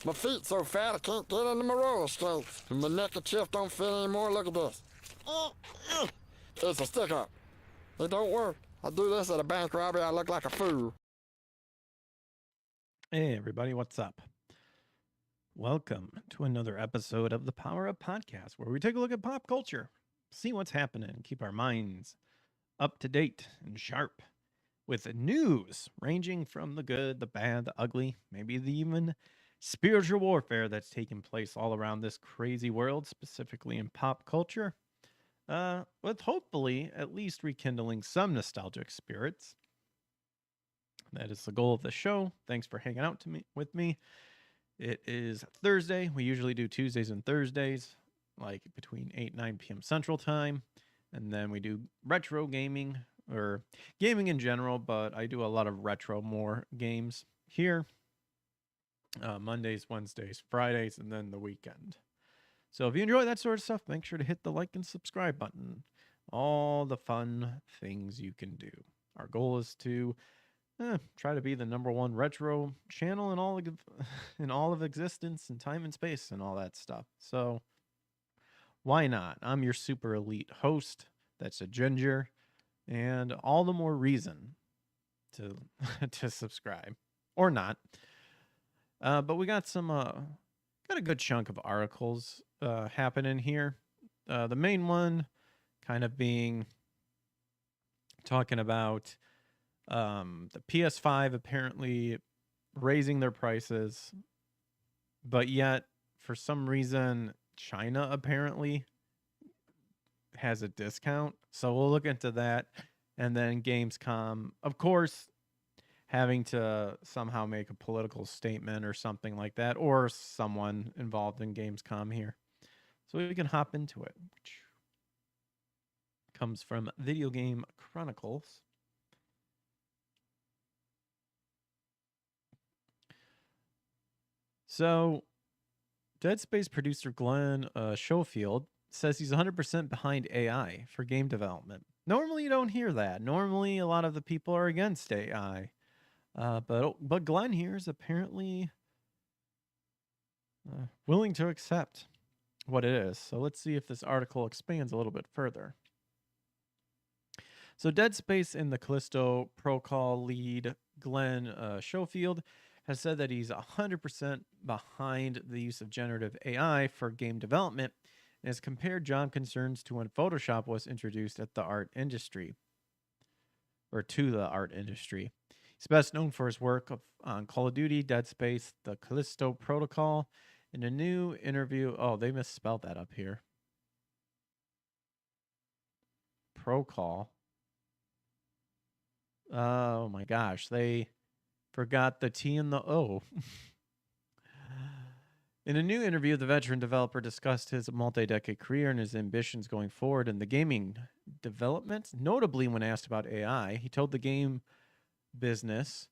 My feet so fat I can't get into my roller skates. And my neck and chest don't fit anymore. Look at this. It's a stick up. It don't work. I do this at a bank robbery. I look like a fool. Hey, everybody, what's up? Welcome to another episode of the Power Up Podcast, where we take a look at pop culture, see what's happening, and keep our minds up to date and sharp with news ranging from the good, the bad, the ugly, maybe the even spiritual warfare that's taking place all around this crazy world, specifically in pop culture, with hopefully at least rekindling some nostalgic spirits. That is the goal of the show. Thanks for hanging out with me. It is Thursday. We usually do Tuesdays and Thursdays, like between 8 and 9 p.m. Central Time. And then we do retro gaming or gaming in general, but I do a lot of retro more games here. Mondays, Wednesdays, Fridays, and then the weekend. So if you enjoy that sort of stuff, make sure to hit the like and subscribe button. All the fun things you can do. Our goal is to try to be the number one retro channel in all of existence and time and space and all that stuff. So why not? I'm your super elite host. That's a ginger, and all the more reason to to subscribe or not. But we got got a good chunk of articles happening here. The main one kind of being talking about the PS5 apparently raising their prices, but yet for some reason China apparently has a discount. So we'll look into that. And then Gamescom, of course, having to somehow make a political statement or something like that, or someone involved in Gamescom here. So we can hop into it, which comes from Video Game Chronicles. So, Dead Space producer Glenn Schofield says he's 100% behind AI for game development. Normally, you don't hear that. Normally, a lot of the people are against AI. But Glenn here is apparently willing to accept what it is. So let's see if this article expands a little bit further. So Dead Space in the Callisto Protocol lead Glenn Schofield has said that he's 100% behind the use of generative AI for game development and has compared job concerns to when Photoshop was introduced at the art industry, or to the art industry. He's best known for his work on Call of Duty, Dead Space, the Callisto Protocol. In a new interview, they misspelled that up here. Procall. Oh my gosh, they forgot the T and the O. In a new interview, the veteran developer discussed his multi-decade career and his ambitions going forward in the gaming development. Notably, when asked about AI, he told the game business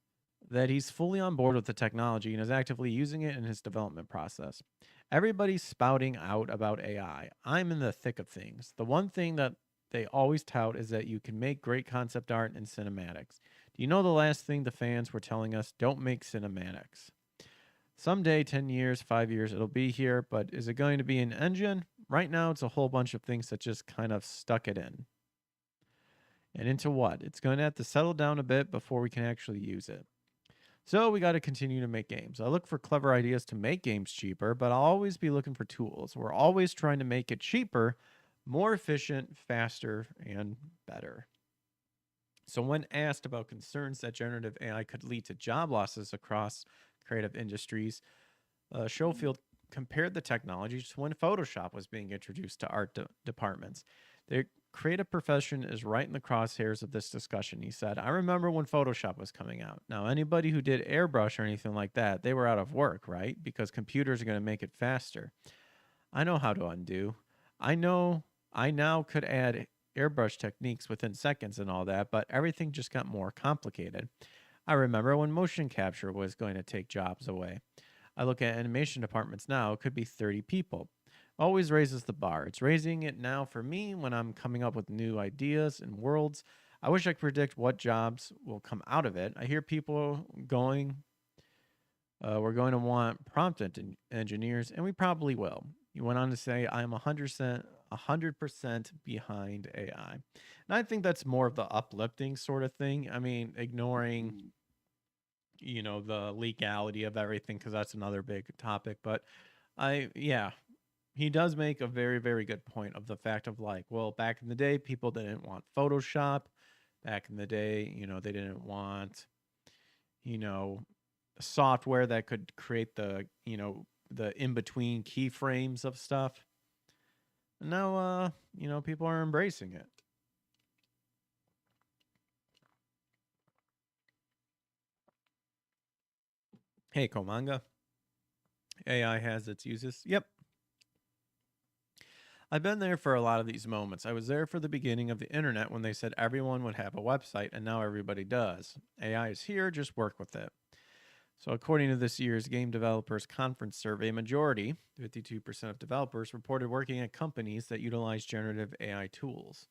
that he's fully on board with the technology and is actively using it in his development process. Everybody's spouting out about AI. I'm in the thick of things. The one thing that they always tout is that you can make great concept art and cinematics. Do you know the last thing the fans were telling us? Don't make cinematics. Someday, 10 years, 5 years, it'll be here, but is it going to be an engine? Right now, it's a whole bunch of things that just kind of stuck it in. And into what? It's going to have to settle down a bit before we can actually use it. So we got to continue to make games. I look for clever ideas to make games cheaper, but I'll always be looking for tools. We're always trying to make it cheaper, more efficient, faster, and better. So when asked about concerns that generative AI could lead to job losses across creative industries, Schofield compared the technology to when Photoshop was being introduced to art departments. The creative profession is right in the crosshairs of this discussion, he said. I remember when Photoshop was coming out. Now, anybody who did airbrush or anything like that, they were out of work, right? Because computers are going to make it faster. I know how to undo. I now could add airbrush techniques within seconds and all that, but everything just got more complicated. I remember when motion capture was going to take jobs away. I look at animation departments now, it could be 30 people. Always raises the bar. It's raising it now for me when I'm coming up with new ideas and worlds. I wish I could predict what jobs will come out of it. I hear people going We're going to want prompt engineers, and we probably will. He went on to say, I'm 100% behind AI. And I think that's more of the uplifting sort of thing. I mean, ignoring, the legality of everything, because that's another big topic. But he does make a very, very good point of the fact of like, well, back in the day, people didn't want Photoshop. Back in the day, they didn't want, software that could create the in-between keyframes of stuff. And now, people are embracing it. Hey, Komanga. AI has its uses. Yep. I've been there for a lot of these moments. I was there for the beginning of the internet when they said everyone would have a website, and now everybody does. AI is here, just work with it. So according to this year's Game Developers Conference survey, majority, 52% of developers, reported working at companies that utilize generative AI tools.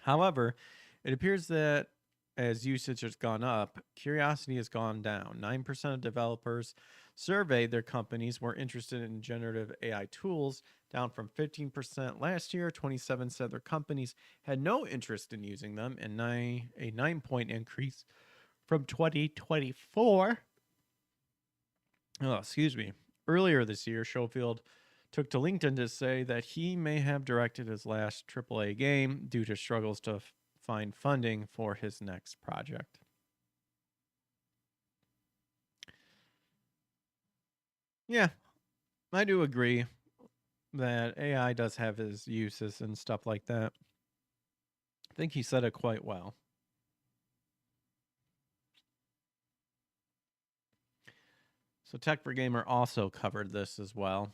However, it appears that as usage has gone up, curiosity has gone down. 9% of developers surveyed their companies were interested in generative AI tools, down from 15% last year. 27% said their companies had no interest in using them, and a 9-point increase from 2024. Oh, excuse me. Earlier this year, Schofield took to LinkedIn to say that he may have directed his last AAA game due to struggles to find funding for his next project. Yeah, I do agree that AI does have his uses and stuff like that. I think he said it quite well. So Tech for Gamer also covered this as well.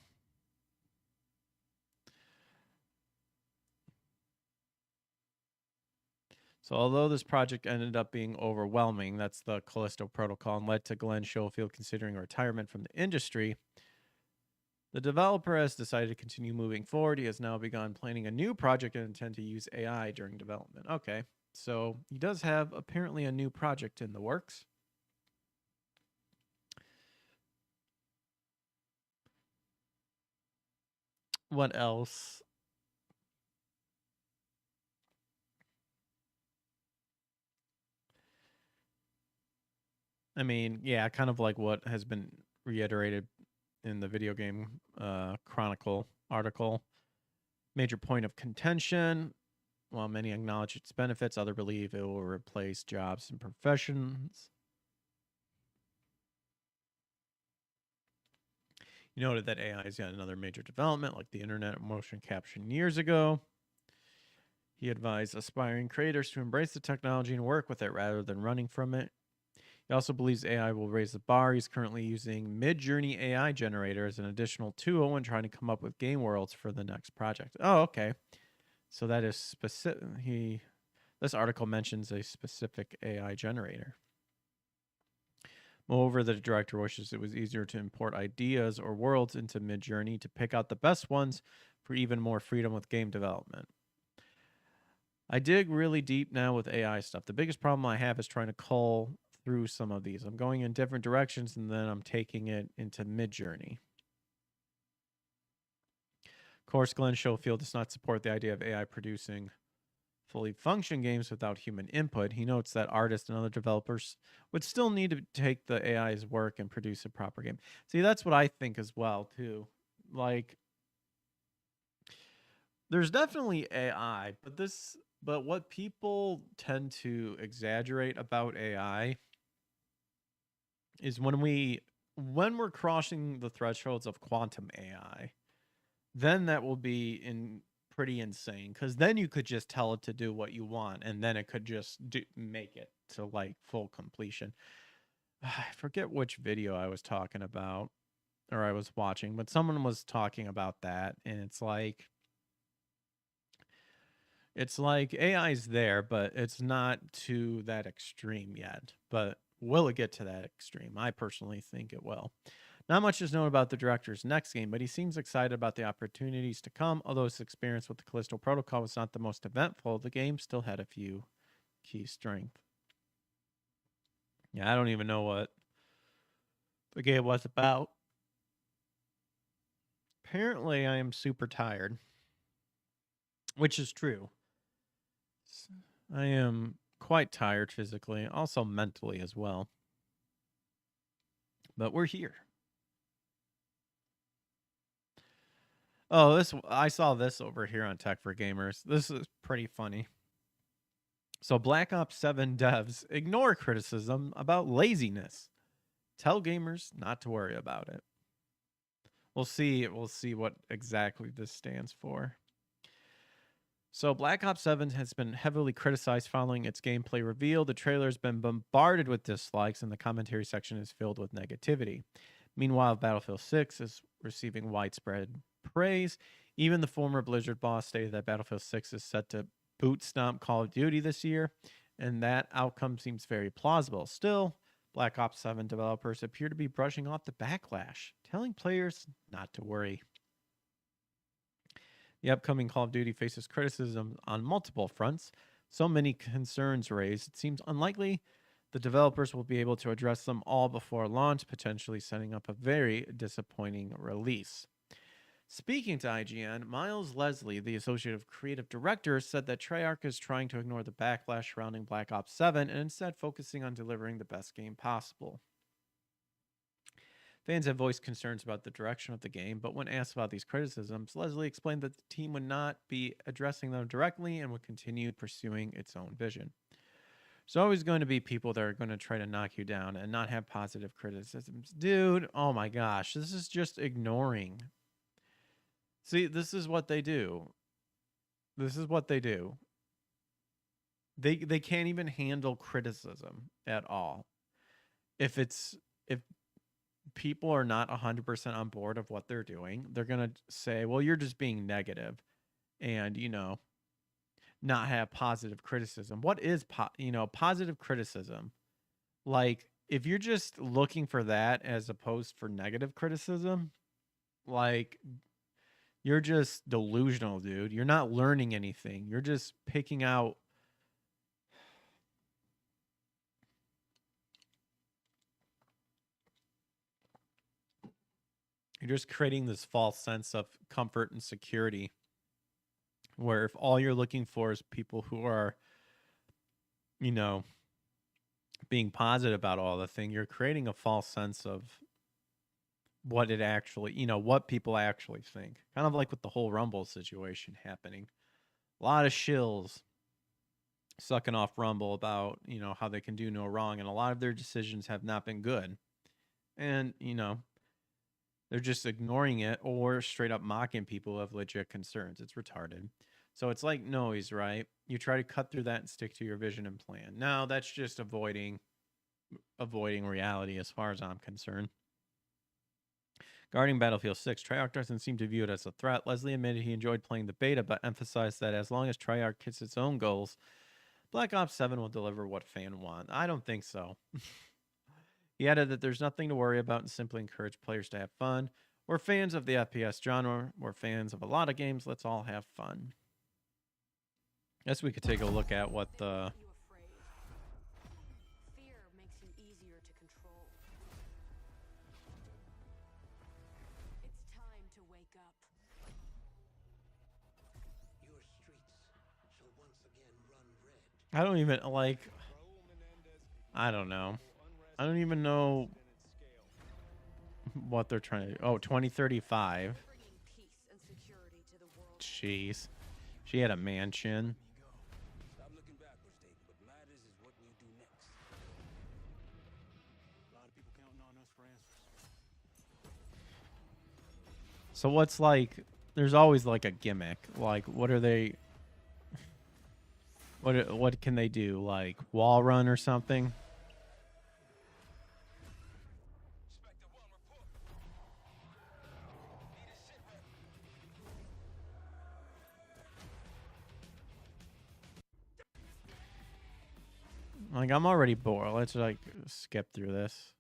So although this project ended up being overwhelming, that's the Callisto Protocol, and led to Glenn Schofield considering retirement from the industry, the developer has decided to continue moving forward. He has now begun planning a new project and intend to use AI during development. Okay, so he does have apparently a new project in the works. What else? I mean, yeah, kind of like what has been reiterated in the video game Chronicle article. Major point of contention. While many acknowledge its benefits, others believe it will replace jobs and professions. He noted that AI is yet another major development, like the internet motion caption years ago. He advised aspiring creators to embrace the technology and work with it rather than running from it. He also believes AI will raise the bar. He's currently using Midjourney AI generator as an additional tool when trying to come up with game worlds for the next project. Oh, okay. So that is specific. This article mentions a specific AI generator. Moreover, the director wishes it was easier to import ideas or worlds into Midjourney to pick out the best ones for even more freedom with game development. I dig really deep now with AI stuff. The biggest problem I have is trying to cull through some of these. I'm going in different directions and then I'm taking it into Midjourney. Of course, Glenn Schofield does not support the idea of AI producing fully function games without human input. He notes that artists and other developers would still need to take the AI's work and produce a proper game. See, that's what I think as well, too. Like, there's definitely AI, but what people tend to exaggerate about AI is when we're crossing the thresholds of quantum AI, then that will be pretty insane, because then you could just tell it to do what you want and then it could just make it to like full completion. I forget which video I was talking about or I was watching, but someone was talking about that, and it's like AI is there, but it's not to that extreme yet. But will it get to that extreme? I personally think it will. Not much is known about the director's next game, but he seems excited about the opportunities to come. Although his experience with the Callisto Protocol was not the most eventful, the game still had a few key strengths. Yeah, I don't even know what the game was about. Apparently, I am super tired, which is true. I am quite tired physically, also mentally as well. But we're here. Oh, I saw this over here on Tech for Gamers. This is pretty funny. So Black Ops 7 devs ignore criticism about laziness. Tell gamers not to worry about it. We'll see what exactly this stands for. So Black Ops 7 has been heavily criticized following its gameplay reveal. The trailer has been bombarded with dislikes and the commentary section is filled with negativity. Meanwhile, Battlefield 6 is receiving widespread praise. Even the former Blizzard boss stated that Battlefield 6 is set to boot stomp Call of Duty this year, and that outcome seems very plausible. Still, Black Ops 7 developers appear to be brushing off the backlash, telling players not to worry. The upcoming Call of Duty faces criticism on multiple fronts. So many concerns raised, it seems unlikely the developers will be able to address them all before launch, potentially setting up a very disappointing release. Speaking to IGN, Miles Leslie, the Associate Creative Director, said that Treyarch is trying to ignore the backlash surrounding Black Ops 7 and instead focusing on delivering the best game possible. Fans have voiced concerns about the direction of the game, but when asked about these criticisms, Leslie explained that the team would not be addressing them directly and would continue pursuing its own vision. There's always going to be people that are going to try to knock you down and not have positive criticisms. Dude, oh my gosh, this is just ignoring. See, this is what they do. This is what they do. They can't even handle criticism at all. If people are not 100% on board of what they're doing, they're going to say, well, you're just being negative and, not have positive criticism. What is, positive criticism? Like, if you're just looking for that as opposed for negative criticism, like, you're just delusional, dude. You're not learning anything. You're just picking out. You're just creating this false sense of comfort and security where if all you're looking for is people who are, being positive about all the thing, you're creating a false sense of what it actually, what people actually think. Kind of like with the whole Rumble situation happening. A lot of shills sucking off Rumble about, how they can do no wrong. And a lot of their decisions have not been good. And, they're just ignoring it or straight up mocking people who have legit concerns. It's retarded. So it's like noise, right? You try to cut through that and stick to your vision and plan. No, that's just avoiding reality as far as I'm concerned. Regarding Battlefield 6, Treyarch doesn't seem to view it as a threat. Leslie admitted he enjoyed playing the beta, but emphasized that as long as Treyarch hits its own goals, Black Ops 7 will deliver what fans want. I don't think so. He added that there's nothing to worry about and simply encourage players to have fun. We're fans of the FPS genre. We're fans of a lot of games. Let's all have fun. Guess we could take a look at what the... Fear makes you easier to control. It's time to wake up. Your streets shall once again run red. I don't even, I don't know. I don't even know what they're trying to do. Oh, 2035. Jeez. She had a mansion. Stop looking backwards, Dave. What matters is what you do next. A lot of people counting on us for answers. So what's there's always a gimmick. What are they... What can they do? Wall run or something? I'm already bored. Let's skip through this.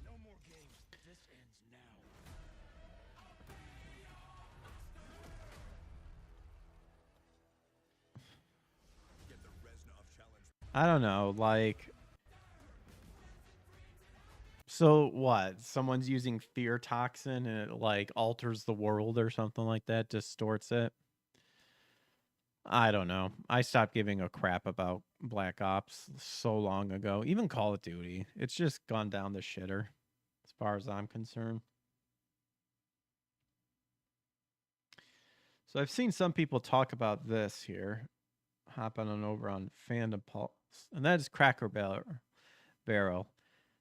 No more games. This ends now. Get the Reznov challenge. I don't know, like, so what? Someone's using fear toxin and it like alters the world or something like that, distorts it. I don't know. I stopped giving a crap about Black Ops so long ago. Even Call of Duty, it's just gone down the shitter as far as I'm concerned. So I've seen some people talk about this here, hopping on over on Fandom Pulse, and that is Barrel.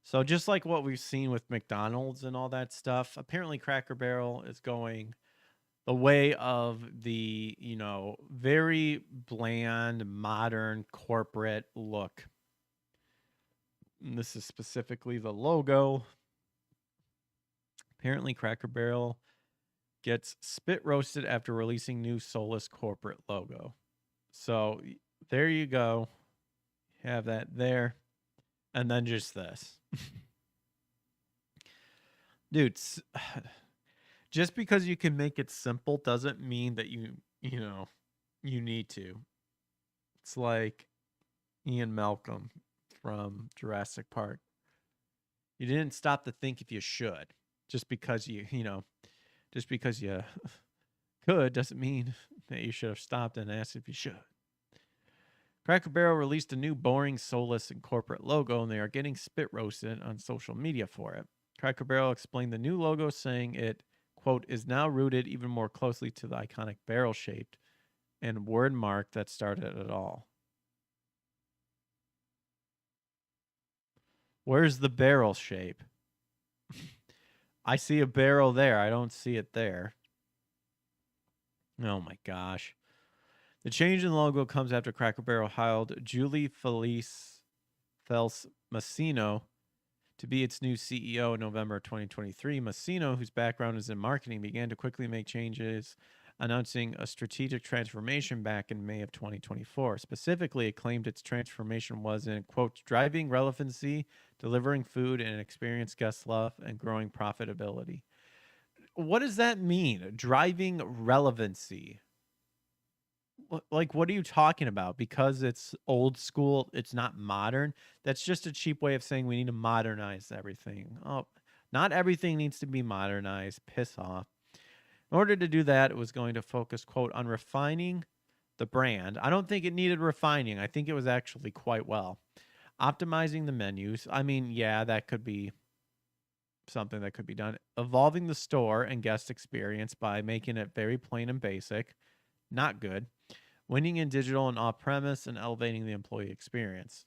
So just like what we've seen with McDonald's and all that stuff, apparently Cracker Barrel is going the way of the, very bland, modern corporate look. And this is specifically the logo. Apparently Cracker Barrel gets spit roasted after releasing new soulless corporate logo. So there you go. Have that there. And then just this. Dude, just because you can make it simple doesn't mean that you need to. It's like Ian Malcolm from Jurassic Park. You didn't stop to think if you should. Just because you could doesn't mean that you should have stopped and asked if you should. Cracker Barrel released a new boring, soulless, and corporate logo, and they are getting spit roasted on social media for it. Cracker Barrel explained the new logo, saying it, quote, is now rooted even more closely to the iconic barrel-shaped and word mark that started it all. Where's the barrel shape? I see a barrel there. I don't see it there. Oh my gosh. The change in logo comes after Cracker Barrel hired Julie Fels Massino to be its new CEO in November 2023. Massino, whose background is in marketing, began to quickly make changes, announcing a strategic transformation back in May of 2024. Specifically, it claimed its transformation was in, quote, driving relevancy, delivering food and experience guests love, and growing profitability. What does that mean? Driving relevancy. Like, what are you talking about? Because it's old school, it's not modern. That's just a cheap way of saying we need to modernize everything. Oh, not everything needs to be modernized. Piss off. In order to do that, it was going to focus, quote, on refining the brand. I don't think it needed refining. I think it was actually quite well. Optimizing the menus. I mean, yeah, that could be something that could be done. Evolving the store and guest experience by making it very plain and basic. Not good. Winning in digital and off-premise and elevating the employee experience.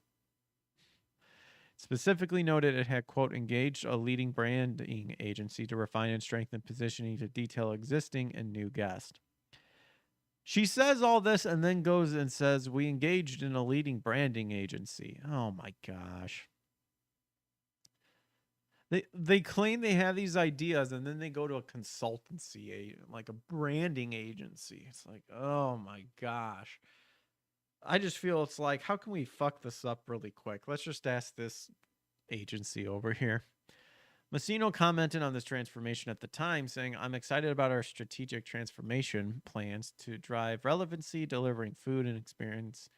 Specifically noted it had, quote, engaged a leading branding agency to refine and strengthen positioning to detail existing and new guests. She says all this and then goes and says, we engaged in a leading branding agency. Oh my gosh. They claim they have these ideas and then they go to a consultancy, like a branding agency. It's like, oh my gosh. I just feel it's like, how can we fuck this up really quick? Let's just ask this agency over here. Massino commented on this transformation at the time, saying, I'm excited about our strategic transformation plans to drive relevancy, delivering food and experience,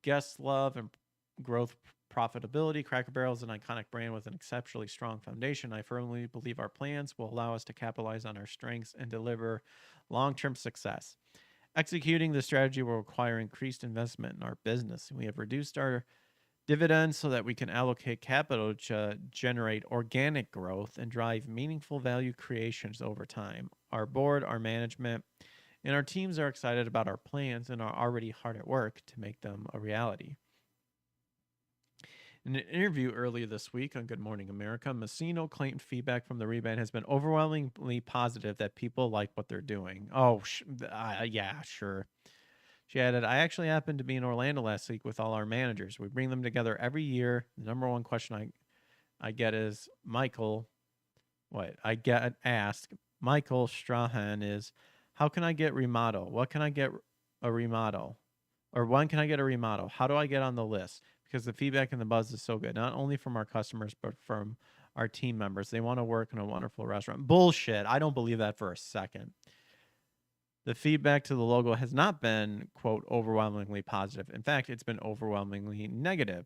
guest love, and growth profitability. Cracker Barrel is an iconic brand with an exceptionally strong foundation. I firmly believe our plans will allow us to capitalize on our strengths and deliver long-term success. Executing the strategy will require increased investment in our business. We have reduced our dividends so that we can allocate capital to generate organic growth and drive meaningful value creations over time. Our board, our management, and our teams are excited about our plans and are already hard at work to make them a reality. In an interview earlier this week on Good Morning America, Massino claimed feedback from the rebrand has been overwhelmingly positive that people like what they're doing. Oh, yeah, sure. She added, I actually happened to be in Orlando last week with all our managers. We bring them together every year. The number one question I get is, Michael Strahan is, how can I get remodel? What can I get a remodel? Or when can I get a remodel? How do I get on the list? Because the feedback and the buzz is so good, not only from our customers, but from our team members. They want to work in a wonderful restaurant. Bullshit. I don't believe that for a second. The feedback to the logo has not been, quote, overwhelmingly positive. In fact, it's been overwhelmingly negative.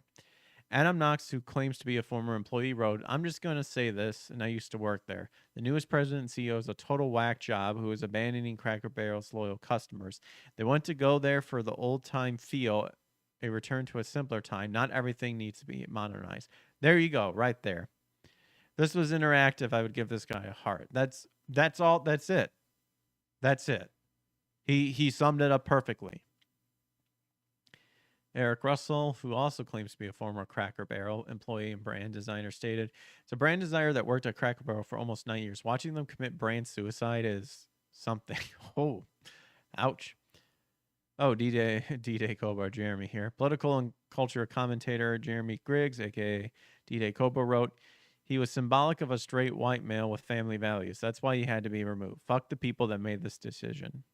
Adam Knox, who claims to be a former employee, wrote, I'm just going to say this, and I used to work there. The newest president and CEO is a total whack job who is abandoning Cracker Barrel's loyal customers. They want to go there for the old-time feel, a return to a simpler time. Not everything needs to be modernized. There you go, right there. If this was interactive, I would give this guy a heart. That's all. That's it. That's it. He summed it up perfectly. Eric Russell, who also claims to be a former Cracker Barrel employee and brand designer, stated, it's a brand designer that worked at Cracker Barrel for almost 9 years. Watching them commit brand suicide is something. Oh, ouch. Oh, D-Day Cobra, Jeremy here. Political and culture commentator Jeremy Griggs, a.k.a. D-Day Cobra, wrote, he was symbolic of a straight white male with family values. That's why he had to be removed. Fuck the people that made this decision.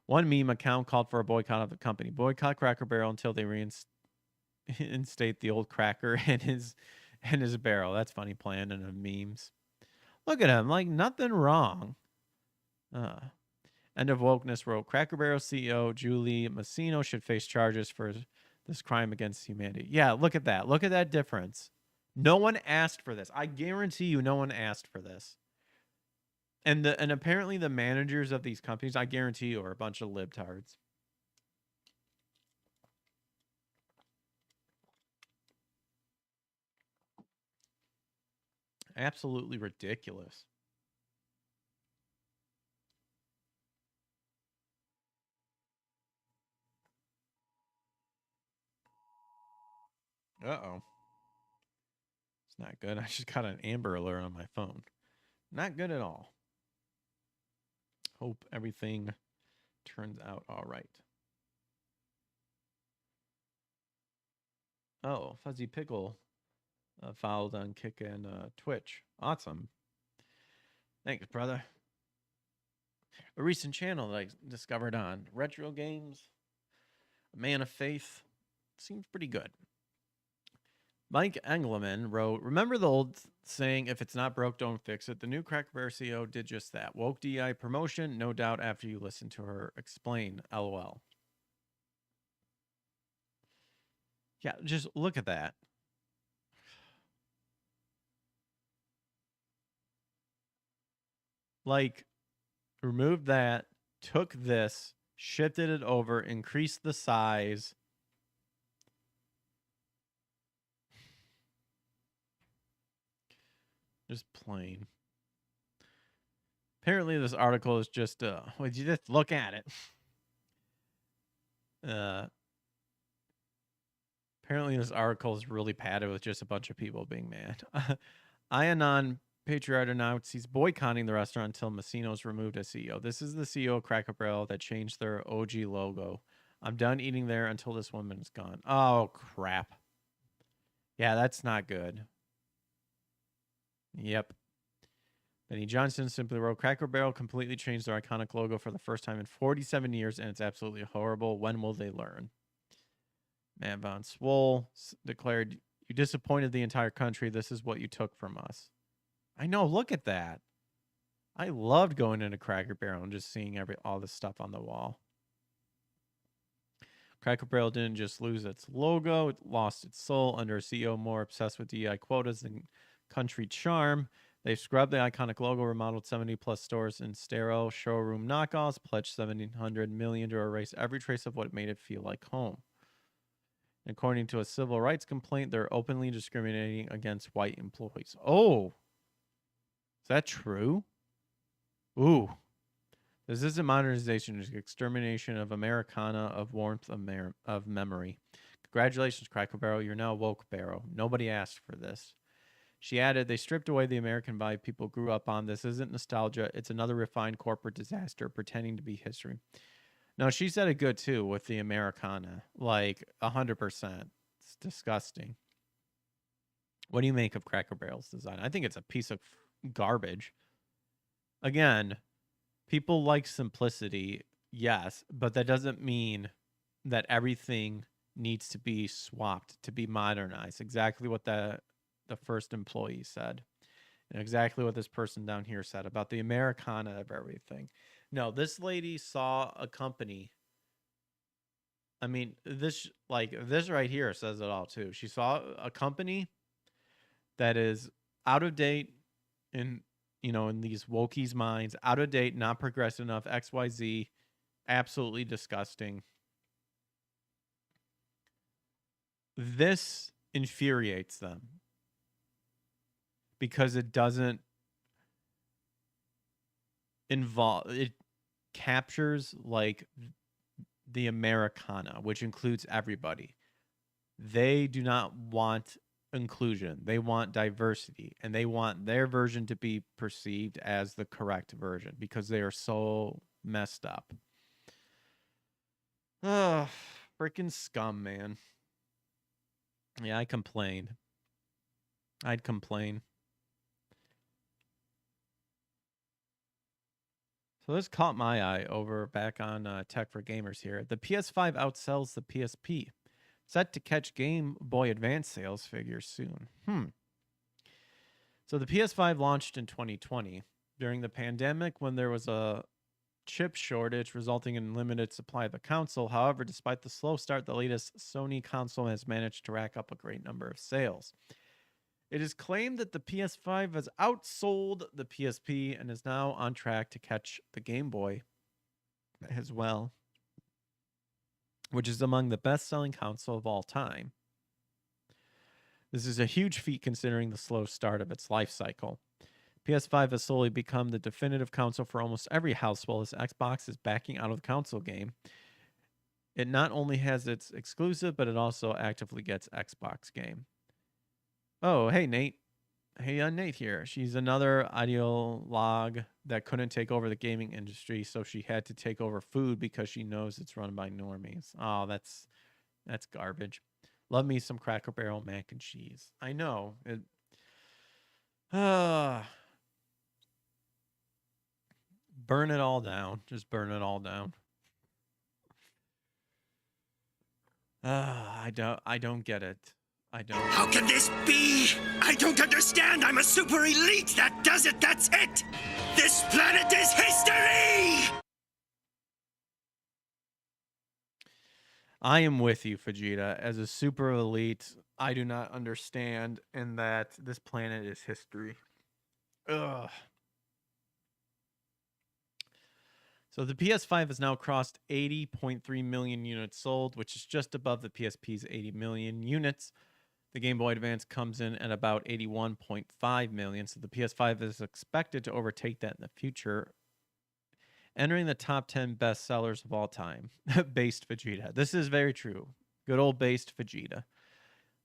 One meme account called for a boycott of the company. Boycott Cracker Barrel until they reinstate the old cracker in his barrel. That's funny playing in the memes. Look at him, like nothing wrong. End of Wokeness wrote, Cracker Barrel CEO Julie Massino should face charges for this crime against humanity. Yeah, look at that. Look at that difference. No one asked for this. I guarantee you no one asked for this. And apparently the managers of these companies, I guarantee you, are a bunch of libtards. Absolutely ridiculous. Uh-oh. It's not good. I just got an Amber Alert on my phone. Not good at all. Hope everything turns out all right. Oh, Fuzzy Pickle followed on Kick and Twitch. Awesome. Thanks, brother. A recent channel that I discovered on Retro Games, A Man of Faith. Seems pretty good. Mike Engelman wrote, remember the old saying, if it's not broke, don't fix it? The new Cracker Barrel CEO did just that. Woke DI promotion, no doubt after you listen to her explain, LOL. Yeah, just look at that. Like, removed that, took this, shifted it over, increased the size. Just plain. Apparently this article is just, would you just look at it? Apparently this article is really padded with just a bunch of people being mad. Ianon Patriarchonauts boycotting the restaurant until Massino's removed as CEO. This is the CEO of Cracker Barrel that changed their OG logo. I'm done eating there until this woman is gone. Oh, crap. Yeah, that's not good. Yep. Benny Johnson simply wrote, Cracker Barrel completely changed their iconic logo for the first time in 47 years, and it's absolutely horrible. When will they learn? Matt Von Swole declared, you disappointed the entire country. This is what you took from us. I know. Look at that. I loved going into Cracker Barrel and just seeing all this stuff on the wall. Cracker Barrel didn't just lose its logo. It lost its soul under a CEO more obsessed with DEI quotas than country charm. They've scrubbed the iconic logo, remodeled 70 plus stores in sterile showroom knockoffs, pledged $1,700 million to erase every trace of what made it feel like home. According to a civil rights complaint, they're openly discriminating against white employees. Oh, is that true? Ooh. This isn't modernization, it's extermination of Americana, of warmth, of memory. Congratulations, Cracker Barrel. You're now woke barrel. Nobody asked for this. She added, they stripped away the American vibe people grew up on. This isn't nostalgia. It's another refined corporate disaster pretending to be history. No, she said it good, too, with the Americana. Like, 100%. It's disgusting. What do you make of Cracker Barrel's design? I think it's a piece of garbage. Again, people like simplicity, yes, but that doesn't mean that everything needs to be swapped, to be modernized. Exactly what the first employee said. And exactly what this person down here said about the Americana of everything. No, this lady saw a company. I mean, this right here says it all too. She saw a company that is out of date in in these wokies' minds, out of date, not progressive enough, XYZ, absolutely disgusting. This infuriates them because it doesn't it captures like the Americana, which includes everybody. They do not want inclusion. They want diversity, and they want their version to be perceived as the correct version because they are so messed up. Ugh, freaking scum, man. Yeah, I complained. I'd complain. So this caught my eye over back on Tech for Gamers here. The PS5 outsells the PSP. Set to catch Game Boy Advance sales figures soon. So the PS5 launched in 2020 during the pandemic when there was a chip shortage resulting in limited supply of the console. However, despite the slow start, the latest Sony console has managed to rack up a great number of sales. It is claimed that the PS5 has outsold the PSP and is now on track to catch the Game Boy as well, which is among the best-selling console of all time. This is a huge feat considering the slow start of its life cycle. PS5 has slowly become the definitive console for almost every household as Xbox is backing out of the console game. It not only has its exclusive, but it also actively gets Xbox game. Oh, hey, Nate. Hey, Nate here. She's another ideologue that couldn't take over the gaming industry, so she had to take over food because she knows it's run by normies. Oh, that's garbage. Love me some Cracker Barrel mac and cheese. I know. Burn it all down. Just burn it all down. I don't get it. I don't. How can this be? I don't understand. I'm a super elite. That does it. That's it. This planet is history. I am with you, Vegeta. As a super elite, I do not understand in that this planet is history. Ugh. So the PS5 has now crossed 80.3 million units sold, which is just above the PSP's 80 million units. The Game Boy Advance comes in at about 81.5 million, so the PS5 is expected to overtake that in the future, entering the top 10 best sellers of all time. Based Vegeta. This is very true. Good old based Vegeta.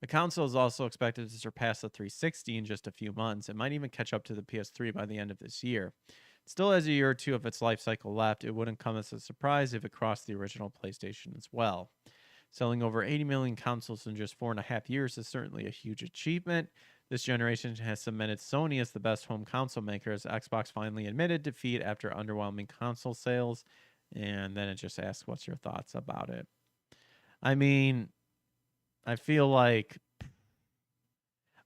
The console is also expected to surpass the 360 in just a few months. It might even catch up to the PS3 by the end of this year. It still has a year or two of its life cycle left. It wouldn't come as a surprise if it crossed the original PlayStation as well. Selling over 80 million consoles in just 4.5 years is certainly a huge achievement. This generation has cemented Sony as the best home console maker, as Xbox finally admitted defeat after underwhelming console sales. And then it just asks, what's your thoughts about it? I mean, I feel like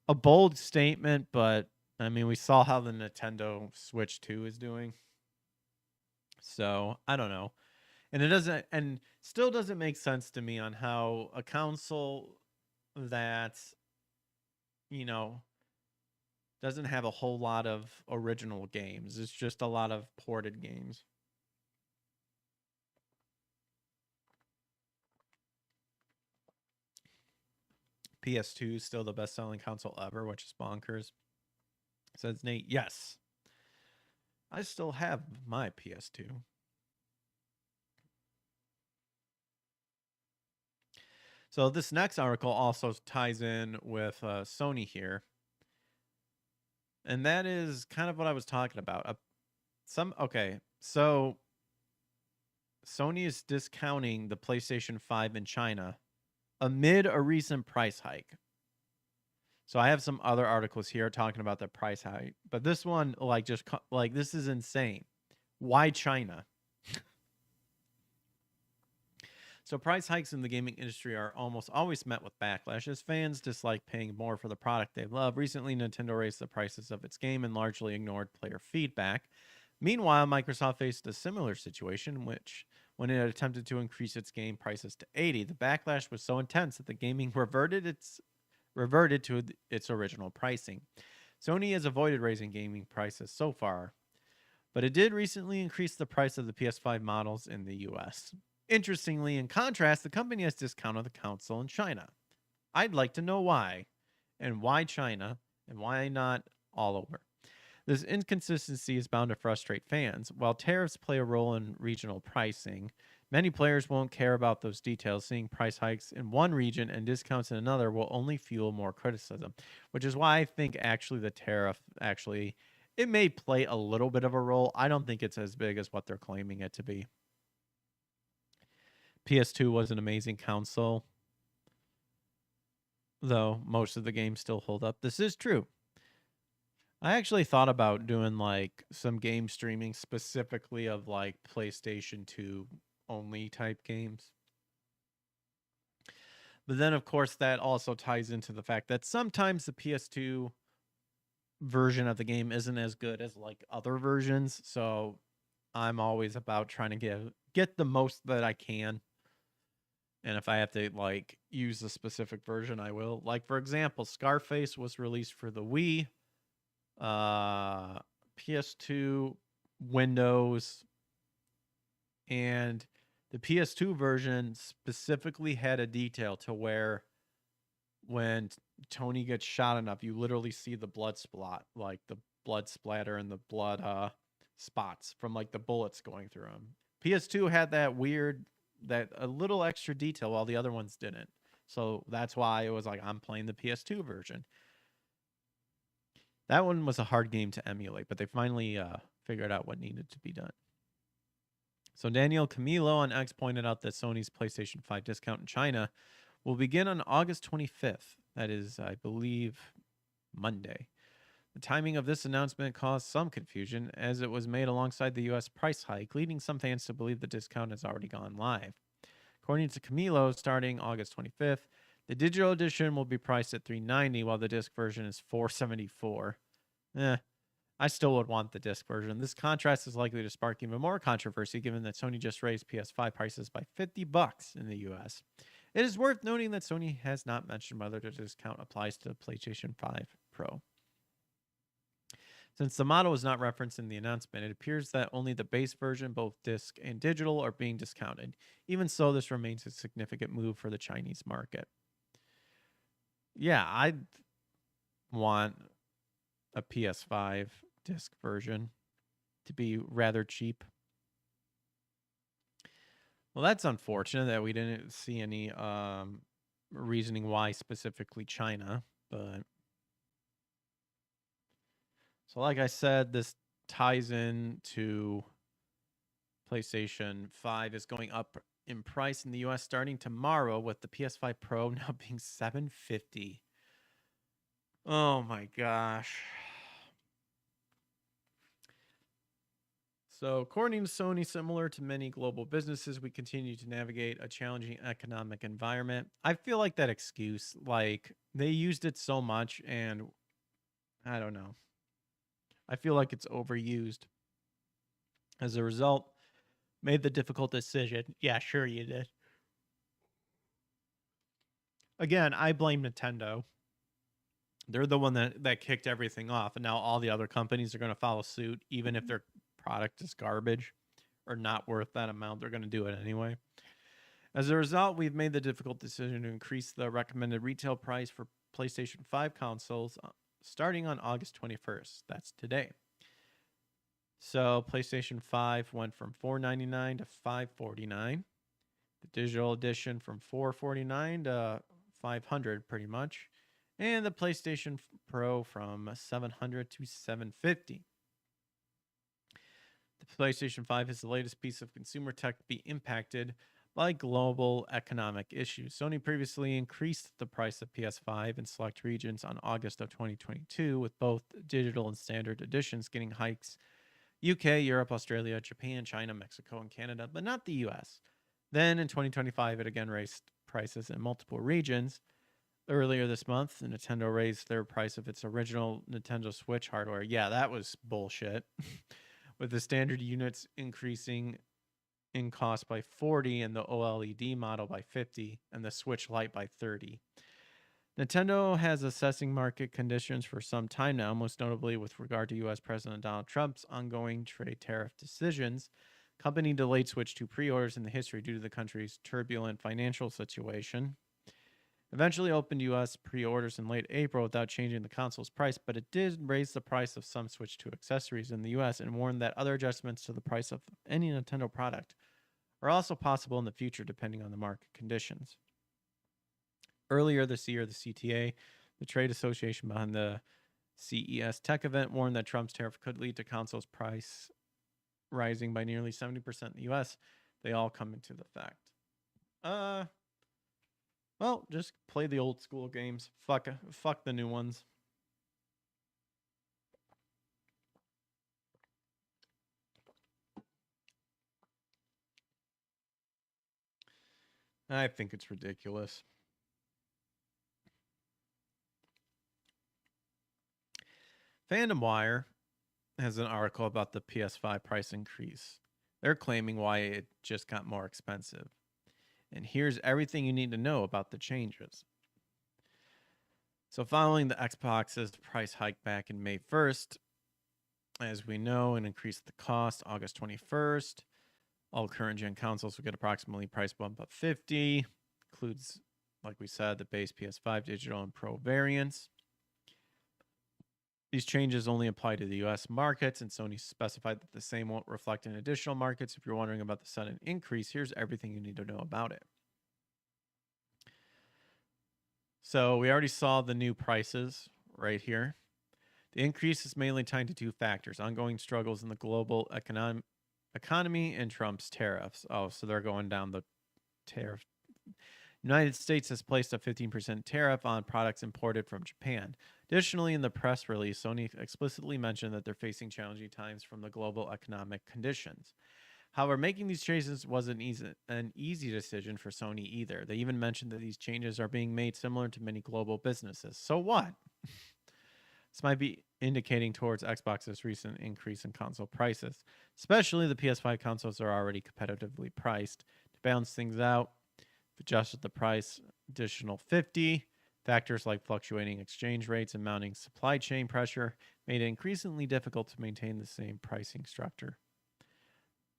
a bold statement, but I mean, we saw how the Nintendo Switch 2 is doing. So, I don't know. And it doesn't, and still doesn't make sense to me on how a console that, you know, doesn't have a whole lot of original games. It's just a lot of ported games. PS2 is still the best-selling console ever, which is bonkers. Says Nate, yes. I still have my PS2. So this next article also ties in with Sony here. And that is kind of what I was talking about. So Sony is discounting the PlayStation 5 in China amid a recent price hike. So I have some other articles here talking about the price hike, but this one, this is insane. Why China? So price hikes in the gaming industry are almost always met with backlash, as fans dislike paying more for the product they love. Recently, Nintendo raised the prices of its game and largely ignored player feedback. Meanwhile, Microsoft faced a similar situation, which when it attempted to increase its game prices to 80, the backlash was so intense that the gaming reverted to its original pricing. Sony has avoided raising gaming prices so far, but it did recently increase the price of the PS5 models in the US. Interestingly, in contrast, the company has discounted the console in China. I'd like to know why, and why China, and why not all over. This inconsistency is bound to frustrate fans. While tariffs play a role in regional pricing, many players won't care about those details. Seeing price hikes in one region and discounts in another will only fuel more criticism, which is why I think actually the tariff it may play a little bit of a role. I don't think it's as big as what they're claiming it to be. PS2 was an amazing console, though most of the games still hold up. This is true. I actually thought about doing like some game streaming specifically of like PlayStation 2 only type games. But then, of course, that also ties into the fact that sometimes the PS2 version of the game isn't as good as like other versions. So I'm always about trying to get the most that I can. And if I have to like use a specific version, I will. Like, for example, Scarface was released for the Wii, PS2, Windows, and the PS2 version specifically had a detail to where when Tony gets shot enough, you literally see the blood splat, like the blood splatter and the blood spots from like the bullets going through him. PS2 had that a little extra detail while the other ones didn't. So that's why it was like, I'm playing the PS2 version. That one was a hard game to emulate, but they finally figured out what needed to be done. So Daniel Camilo on X pointed out that Sony's PlayStation 5 discount in China will begin on August 25th. That is, I believe, Monday. The timing of this announcement caused some confusion, as it was made alongside the U.S. price hike, leading some fans to believe the discount has already gone live. According to Camilo, starting August 25th, the digital edition will be priced at $390, while the disc version is $474. I still would want the disc version. This contrast is likely to spark even more controversy, given that Sony just raised PS5 prices by $50 in the US. It is worth noting that Sony has not mentioned whether the discount applies to the PlayStation 5 Pro. Since the model was not referenced in the announcement, it appears that only the base version, both disc and digital, are being discounted. Even so, this remains a significant move for the Chinese market. Yeah, I'd want a PS5 disc version to be rather cheap. Well, that's unfortunate that we didn't see any reasoning why specifically China, but so like I said, this ties in to PlayStation 5 is going up in price in the US starting tomorrow, with the PS5 Pro now being $750. Oh my gosh. So, according to Sony, similar to many global businesses, we continue to navigate a challenging economic environment. I feel like that excuse, like they used it so much, and I don't know. I feel like it's overused. As a result, made the difficult decision. Yeah, sure you did. Again, I blame Nintendo. They're the one that kicked everything off, and now all the other companies are going to follow suit, even if their product is garbage or not worth that amount. They're going to do it anyway. As a result, we've made the difficult decision to increase the recommended retail price for PlayStation 5 consoles starting on August 21st. That's today. So PlayStation 5 went from $499 to $549. The digital edition from $449 to $500 pretty much. And the PlayStation Pro from $700 to $750. The PlayStation 5 is the latest piece of consumer tech to be impacted by global economic issues. Sony previously increased the price of PS5 in select regions on August of 2022, with both digital and standard editions getting hikes. UK, Europe, Australia, Japan, China, Mexico, and Canada, but not the US. Then in 2025, it again raised prices in multiple regions. Earlier this month, Nintendo raised their price of its original Nintendo Switch hardware. Yeah, that was bullshit. with the standard units increasing in cost by 40 and the OLED model by 50 and the Switch Lite by 30. Nintendo has assessing market conditions for some time now, most notably with regard to U.S. President Donald Trump's ongoing trade tariff decisions. Company delayed Switch 2 pre-orders in the history due to the country's turbulent financial situation. Eventually opened U.S. pre-orders in late April without changing the console's price, but it did raise the price of some Switch 2 accessories in the U.S. and warned that other adjustments to the price of any Nintendo product are also possible in the future depending on the market conditions. Earlier this year, the CTA, the trade association behind the CES tech event, warned that Trump's tariff could lead to consoles price rising by nearly 70% in the US. They all come into the fact. Well, just play the old school games. Fuck the new ones. I think it's ridiculous. Fandom Wire has an article about the PS5 price increase. They're claiming why it just got more expensive. And here's everything you need to know about the changes. So following the Xbox's price hike back in May 1st, as we know, it increased the cost August 21st. All current gen consoles will get approximately price bump of 50. Includes, like we said, the base PS5 digital and pro variants. These changes only apply to the US markets, and Sony specified that the same won't reflect in additional markets. If you're wondering about the sudden increase, here's everything you need to know about it. So we already saw the new prices right here. The increase is mainly tied to two factors: ongoing struggles in the global economy and Trump's tariffs. Oh, so they're going down the tariff. United States has placed a 15% tariff on products imported from Japan. Additionally, in the press release, Sony explicitly mentioned that they're facing challenging times from the global economic conditions. However, making these changes wasn't an easy decision for Sony either. They even mentioned that these changes are being made similar to many global businesses. So what? This might be indicating towards Xbox's recent increase in console prices. Especially the PS5 consoles are already competitively priced. To balance things out, adjusted the price additional 50. Factors like fluctuating exchange rates and mounting supply chain pressure made it increasingly difficult to maintain the same pricing structure.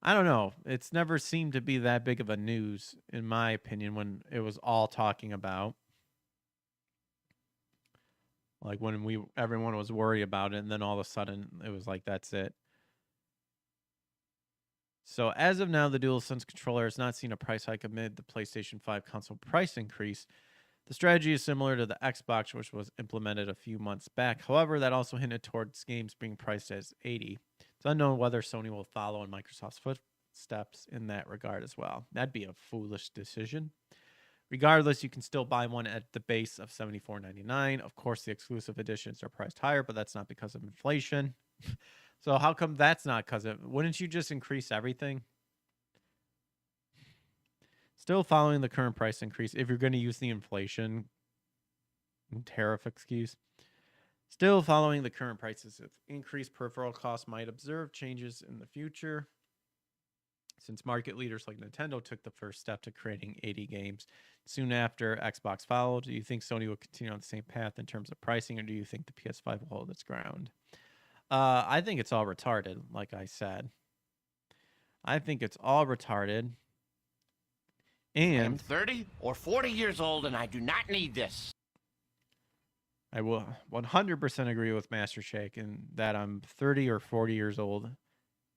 I don't know. It's never seemed to be that big of a news, in my opinion, when it was all talking about. Like when everyone was worried about it, and then all of a sudden it was like, that's it. So as of now, the DualSense controller has not seen a price hike amid the PlayStation 5 console price increase. The strategy is similar to the Xbox, which was implemented a few months back. However, that also hinted towards games being priced as $80. It's unknown whether Sony will follow in Microsoft's footsteps in that regard as well. That'd be a foolish decision. Regardless, you can still buy one at the base of $74.99. Of course, the exclusive editions are priced higher, but that's not because of inflation. So how come that's not because of... Wouldn't you just increase everything? Still following the current price increase, if you're going to use the inflation tariff excuse. Still following the current prices, if increased peripheral costs might observe changes in the future. Since market leaders like Nintendo took the first step to creating 80 games soon after Xbox followed, do you think Sony will continue on the same path in terms of pricing, or do you think the PS5 will hold its ground? I think it's all retarded, like I said. I think it's all retarded. And I'm 30 or 40 years old, and I do not need this. I will 100% agree with Master Shake in that I'm 30 or 40 years old.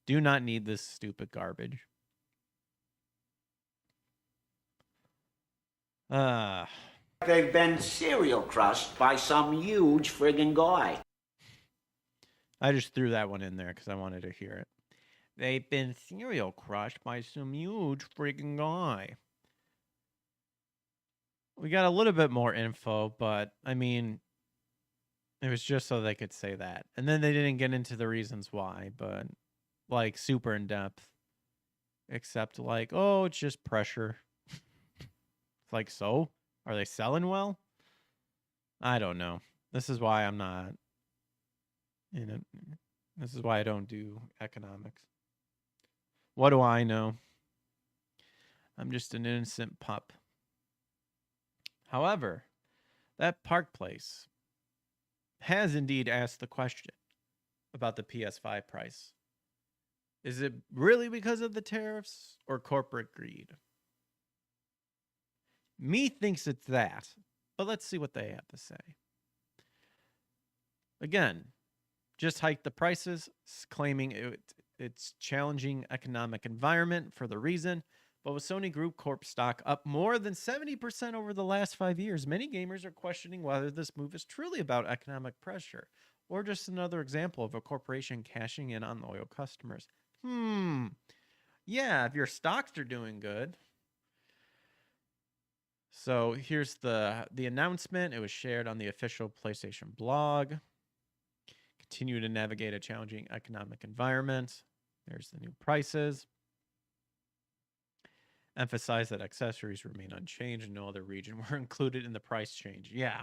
Do not need this stupid garbage. They've been serial crushed by some huge friggin' guy. I just threw that one in there because I wanted to hear it. They've been serial crushed by some huge friggin' guy. We got a little bit more info, but I mean, it was just so they could say that. And then they didn't get into the reasons why, but like super in depth. Except like, oh, it's just pressure. Like, so? Are they selling well? I don't know. This is why I'm not in it. This is why I don't do economics. What do I know? I'm just an innocent pup. However, that Park Place has indeed asked the question about the PS5 price. Is it really because of the tariffs or corporate greed? Me thinks it's that, but let's see what they have to say. Again, just hiked the prices, claiming it's challenging economic environment for the reason. But with Sony Group Corp stock up more than 70% over the last 5 years, many gamers are questioning whether this move is truly about economic pressure or just another example of a corporation cashing in on loyal customers. Yeah, if your stocks are doing good. So here's the announcement. It was shared on the official PlayStation blog. Continue to navigate a challenging economic environment. There's the new prices. Emphasize that accessories remain unchanged and no other region were included in the price change. Yeah.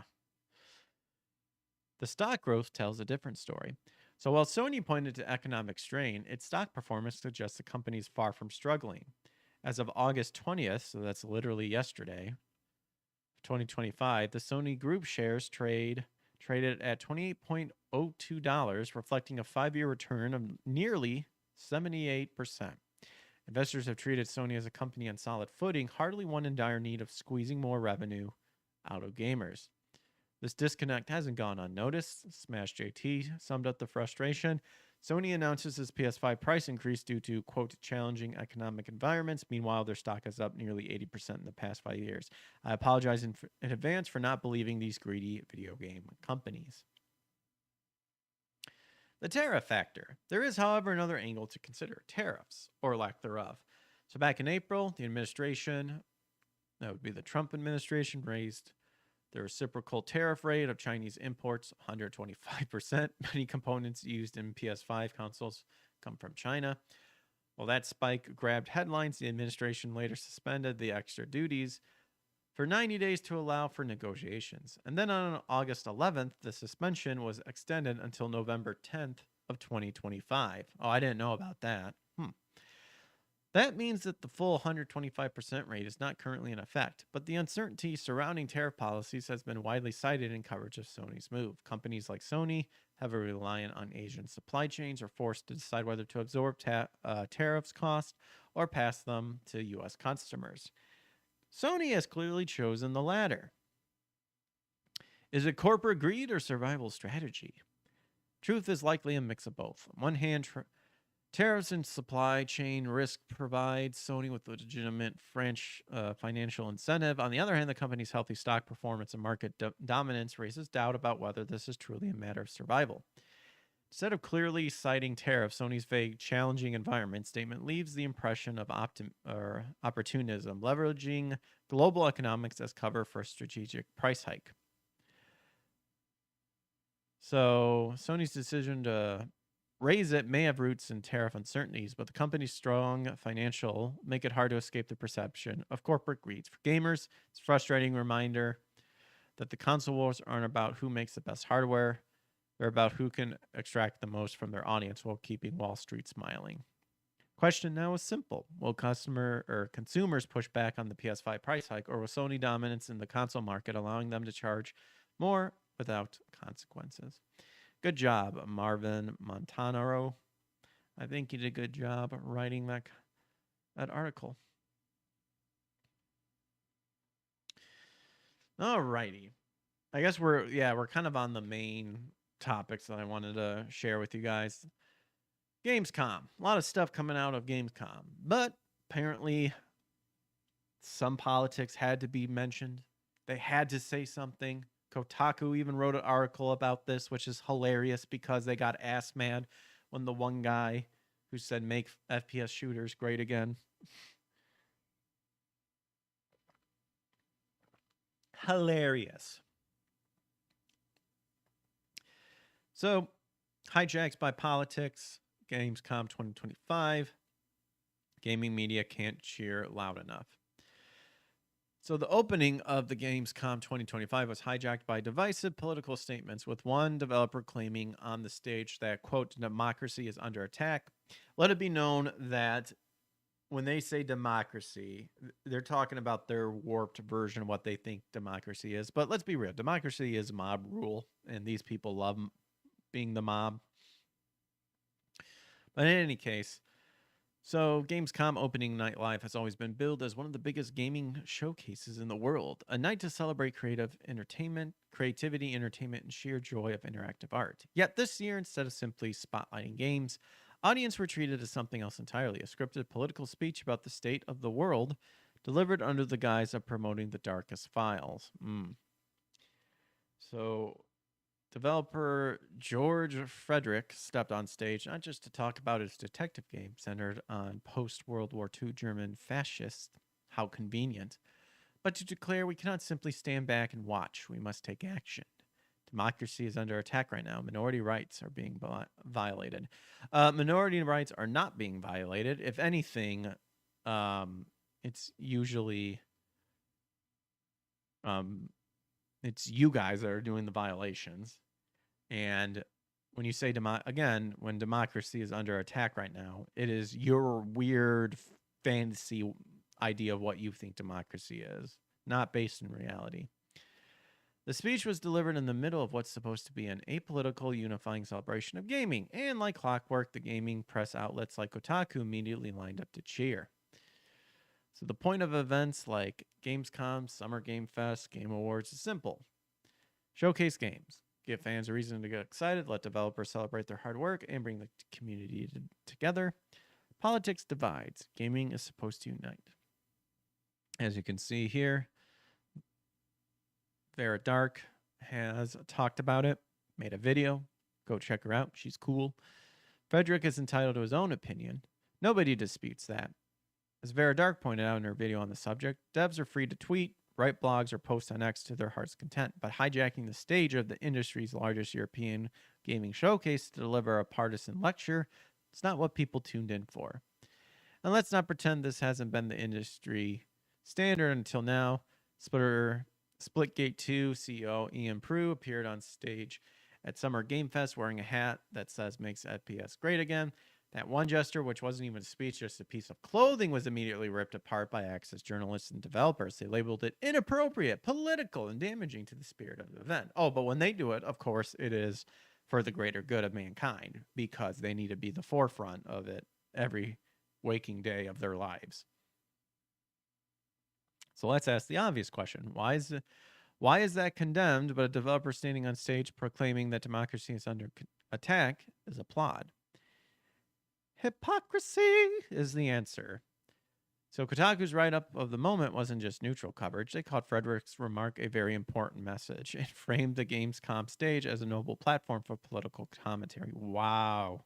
The stock growth tells a different story. So while Sony pointed to economic strain, its stock performance suggests the company is far from struggling. As of August 20th, so that's literally yesterday, 2025, the Sony Group shares traded at $28.02, reflecting a 5-year return of nearly 78%. Investors have treated Sony as a company on solid footing, hardly one in dire need of squeezing more revenue out of gamers. This disconnect hasn't gone unnoticed. Smash JT summed up the frustration. Sony announces its PS5 price increase due to, quote, challenging economic environments. Meanwhile, their stock is up nearly 80% in the past 5 years. I apologize in advance for not believing these greedy video game companies. The tariff factor. There is, however, another angle to consider: tariffs, or lack thereof. So back in April, the administration, that would be the Trump administration, raised the reciprocal tariff rate of Chinese imports 125%. Many components used in PS5 consoles come from China. While that spike grabbed headlines, the administration later suspended the extra duties for 90 days to allow for negotiations. And then on August 11th, the suspension was extended until November 10th of 2025. Oh, I didn't know about that. That means that the full 125% rate is not currently in effect, but the uncertainty surrounding tariff policies has been widely cited in coverage of Sony's move. Companies like Sony, heavily reliant on Asian supply chains, are forced to decide whether to absorb tariffs costs or pass them to U.S. customers. Sony has clearly chosen the latter. Is it corporate greed or survival strategy? Truth is likely a mix of both. On one hand, tariffs and supply chain risk provide Sony with a legitimate financial incentive. On the other hand, the company's healthy stock performance and market dominance raises doubt about whether this is truly a matter of survival. Instead of clearly citing tariffs, Sony's vague, challenging environment statement leaves the impression of opportunism, leveraging global economics as cover for a strategic price hike. So Sony's decision to raise it may have roots in tariff uncertainties, but the company's strong financial make it hard to escape the perception of corporate greed. For gamers, it's a frustrating reminder that the console wars aren't about who makes the best hardware. They're about who can extract the most from their audience while keeping Wall Street smiling. Question now is simple. Will consumers push back on the PS5 price hike, or will Sony dominance in the console market allowing them to charge more without consequences? Good job, Marvin Montanaro. I think you did a good job writing that article. All righty. I guess we're kind of on the main topics that I wanted to share with you guys. Gamescom. A lot of stuff coming out of Gamescom. But apparently some politics had to be mentioned. They had to say something. Kotaku even wrote an article about this, which is hilarious because they got ass mad when the one guy who said make FPS shooters great again. Hilarious. So, hijacks by politics, Gamescom 2025. Gaming media can't cheer loud enough. So the opening of the Gamescom 2025 was hijacked by divisive political statements, with one developer claiming on the stage that, quote, democracy is under attack. Let it be known that when they say democracy, they're talking about their warped version of what they think democracy is. But let's be real. Democracy is mob rule, and these people love being the mob. But in any case, so Gamescom opening night live has always been billed as one of the biggest gaming showcases in the world, a night to celebrate creativity, entertainment, and sheer joy of interactive art. Yet this year, instead of simply spotlighting games, audience were treated as something else entirely, a scripted political speech about the state of the world, delivered under the guise of promoting the darkest files. So developer George Frederick stepped on stage not just to talk about his detective game centered on post-World War II German fascists, how convenient, but to declare we cannot simply stand back and watch. We must take action. Democracy is under attack right now. Minority rights are being violated. Minority rights are not being violated. If anything, it's usually it's you guys that are doing the violations. And when you say, when democracy is under attack right now, it is your weird fantasy idea of what you think democracy is, not based in reality. The speech was delivered in the middle of what's supposed to be an apolitical, unifying celebration of gaming, and like clockwork, the gaming press outlets like Kotaku immediately lined up to cheer. So the point of events like Gamescom, Summer Game Fest, Game Awards is simple. Showcase games. Give fans a reason to get excited, let developers celebrate their hard work, and bring the community together. Politics divides. Gaming is supposed to unite. As you can see here, Vera Dark has talked about it, made a video. Go check her out. She's cool. Frederick is entitled to his own opinion. Nobody disputes that. As Vera Dark pointed out in her video on the subject, devs are free to tweet, write blogs, or post on X to their heart's content, but hijacking the stage of the industry's largest European gaming showcase to deliver a partisan lecture, it's not what people tuned in for. And let's not pretend this hasn't been the industry standard until now. Splitgate 2 CEO Ian Prue appeared on stage at Summer Game Fest wearing a hat that says makes FPS great again. That one gesture, which wasn't even a speech, just a piece of clothing, was immediately ripped apart by Access journalists and developers. They labeled it inappropriate, political, and damaging to the spirit of the event. Oh, but when they do it, of course, it is for the greater good of mankind, because they need to be the forefront of it every waking day of their lives. So let's ask the obvious question. Why is that condemned, but a developer standing on stage proclaiming that democracy is under attack is applauded? Hypocrisy is the answer. So Kotaku's write-up of the moment wasn't just neutral coverage. They called Frederick's remark a very important message. It framed the Gamescom stage as a noble platform for political commentary. Wow.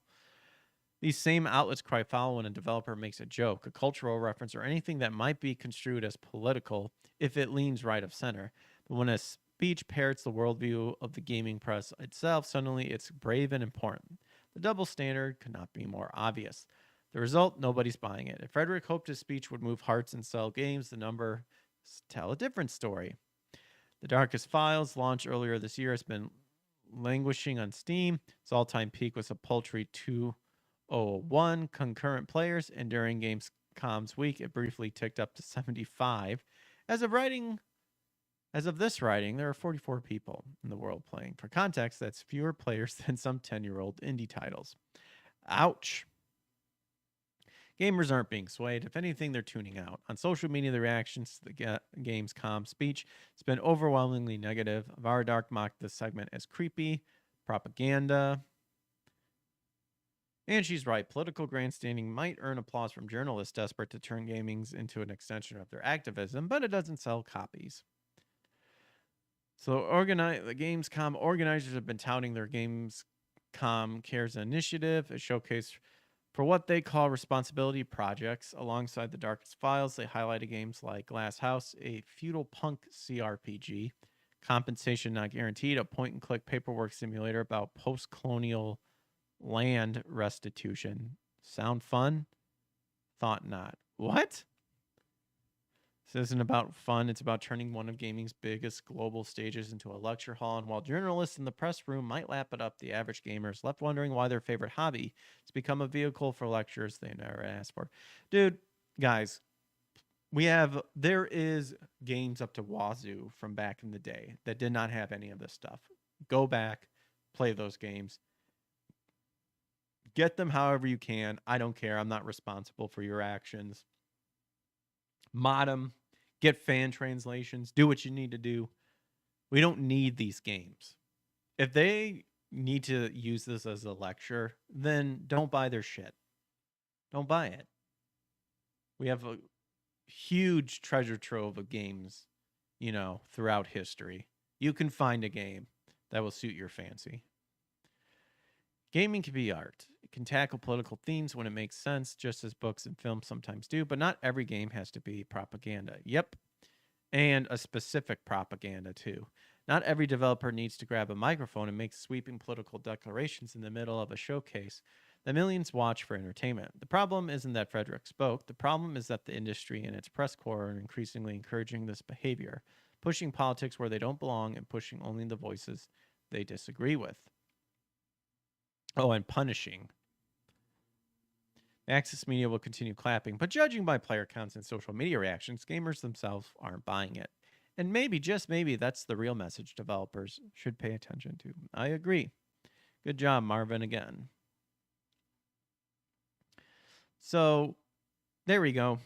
These same outlets cry foul when a developer makes a joke, a cultural reference, or anything that might be construed as political if it leans right of center. But when a speech parrots the worldview of the gaming press itself, suddenly it's brave and important. The double standard could not be more obvious. The result, nobody's buying it. If Frederick hoped his speech would move hearts and sell games, the numbers tell a different story. The Darkest Files, launched earlier this year, has been languishing on Steam. Its all-time peak was a paltry 201 concurrent players, and during Gamescom's week, it briefly ticked up to 75. As of this writing, there are 44 people in the world playing. For context, that's fewer players than some 10-year-old indie titles. Ouch. Gamers aren't being swayed. If anything, they're tuning out. On social media, the reactions to the Gamescom speech has been overwhelmingly negative. Vardark mocked this segment as creepy, propaganda. And she's right. Political grandstanding might earn applause from journalists desperate to turn gamings into an extension of their activism, but it doesn't sell copies. So the Gamescom organizers have been touting their Gamescom Cares initiative, a showcase for what they call responsibility projects. Alongside the Darkest Files, they highlighted games like Glass House, a feudal punk CRPG, Compensation Not Guaranteed, a point-and-click paperwork simulator about post-colonial land restitution. Sound fun? Thought not. What? This isn't about fun. It's about turning one of gaming's biggest global stages into a lecture hall. And while journalists in the press room might lap it up, the average gamer is left wondering why their favorite hobby has become a vehicle for lectures they never asked for. Dude, guys, there is games up to wazoo from back in the day that did not have any of this stuff. Go back, play those games. Get them however you can. I don't care. I'm not responsible for your actions. Mod them. Get fan translations. Do what you need to do. We don't need these games. If they need to use this as a lecture, then don't buy their shit. Don't buy it. We have a huge treasure trove of games, throughout history. You can find a game that will suit your fancy. Gaming can be art. It can tackle political themes when it makes sense, just as books and films sometimes do, but not every game has to be propaganda. Yep. And a specific propaganda, too. Not every developer needs to grab a microphone and make sweeping political declarations in the middle of a showcase that millions watch for entertainment. The problem isn't that Frederick spoke. The problem is that the industry and its press corps are increasingly encouraging this behavior, pushing politics where they don't belong and pushing only the voices they disagree with. Oh, and punishing. Access media will continue clapping, but judging by player counts and social media reactions, gamers themselves aren't buying it. And maybe, just maybe, that's the real message developers should pay attention to. I agree. Good job, Marvin, again. So, there we go.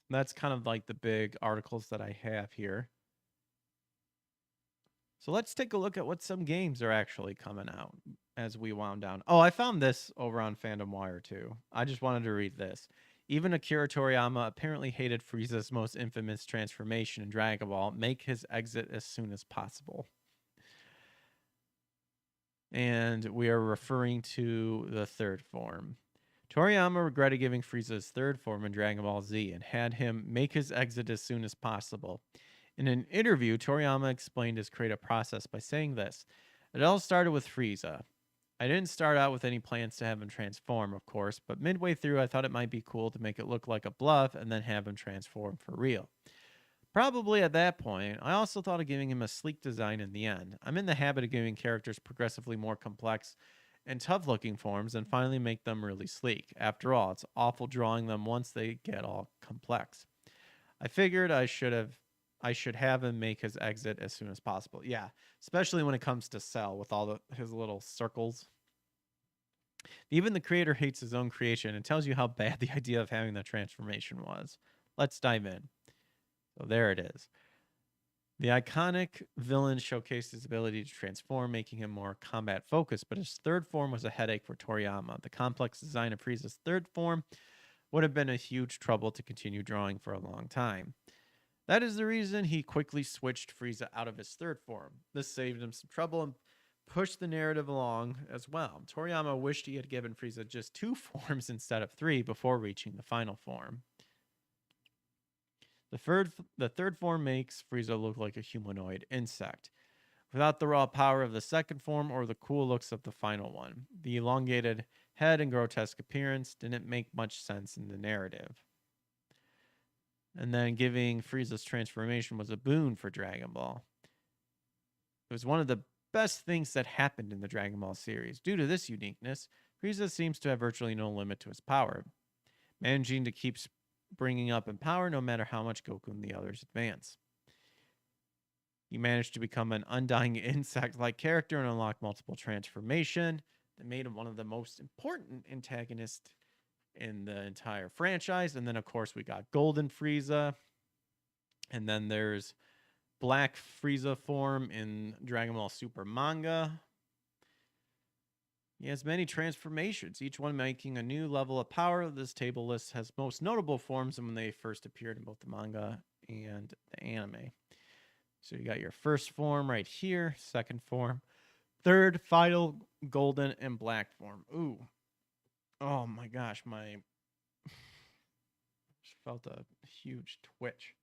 That's kind of like the big articles that I have here. So let's take a look at what some games are actually coming out as we wound down. Oh, I found this over on Fandom Wire too. I just wanted to read this. Even Akira Toriyama apparently hated Frieza's most infamous transformation in Dragon Ball. Make his exit as soon as possible. And we are referring to the third form. Toriyama regretted giving Frieza's third form in Dragon Ball Z and had him make his exit as soon as possible. In an interview, Toriyama explained his creative process by saying this: "It all started with Frieza. I didn't start out with any plans to have him transform, of course, but midway through I thought it might be cool to make it look like a bluff and then have him transform for real. Probably at that point, I also thought of giving him a sleek design in the end. I'm in the habit of giving characters progressively more complex and tough-looking forms and finally make them really sleek. After all, it's awful drawing them once they get all complex. I figured I should have him make his exit as soon as possible." Yeah, especially when it comes to Cell with all his little circles. Even the creator hates his own creation and tells you how bad the idea of having that transformation was. Let's dive in. So there it is. The iconic villain showcased his ability to transform, making him more combat-focused, but his third form was a headache for Toriyama. The complex design of Frieza's third form would have been a huge trouble to continue drawing for a long time. That is the reason he quickly switched Frieza out of his third form. This saved him some trouble and pushed the narrative along as well. Toriyama wished he had given Frieza just 2 forms instead of 3 before reaching the final form. The third form makes Frieza look like a humanoid insect, without the raw power of the second form or the cool looks of the final one. The elongated head and grotesque appearance didn't make much sense in the narrative. And then giving Frieza's transformation was a boon for Dragon Ball. It was one of the best things that happened in the Dragon Ball series. Due to this uniqueness, Frieza seems to have virtually no limit to his power, managing to keep bringing up in power no matter how much Goku and the others advance. He managed to become an undying insect-like character and unlock multiple transformation that made him one of the most important antagonists in the entire franchise. And then, of course, we got Golden Frieza. And then there's Black Frieza form in Dragon Ball Super manga. He has many transformations, each one making a new level of power. This table list has most notable forms when they first appeared in both the manga and the anime. So you got your first form right here, second form, third, final, golden, and black form. Ooh. Oh my gosh, my just felt a huge twitch.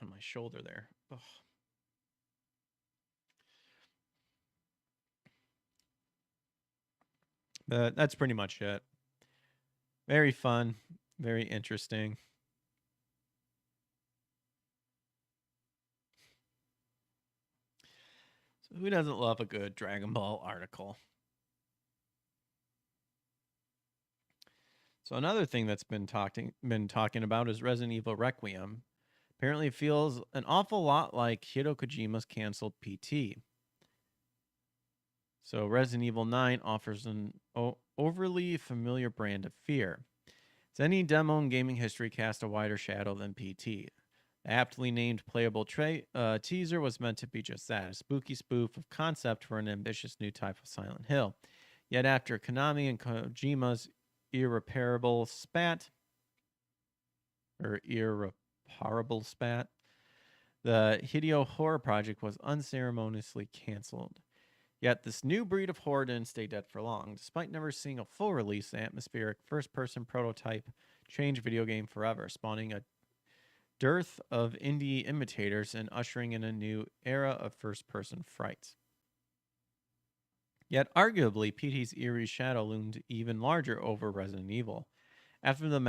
On my shoulder there. Ugh. But that's pretty much it. Very fun, very interesting. So who doesn't love a good Dragon Ball article? So another thing that's been talking about is Resident Evil Requiem. Apparently, it feels an awful lot like Hideo Kojima's canceled PT. So Resident Evil 9 offers an overly familiar brand of fear. As any demo in gaming history cast a wider shadow than PT. The aptly named playable teaser was meant to be just that, a spooky spoof of concept for an ambitious new type of Silent Hill. Yet after Konami and Kojima's irreparable spat, the Hideo Horror Project was unceremoniously canceled. Yet this new breed of horror didn't stay dead for long. Despite never seeing a full release, the atmospheric first-person prototype changed video game forever, spawning a dearth of indie imitators and ushering in a new era of first-person frights. Yet arguably, PT's eerie shadow loomed even larger over Resident Evil. After the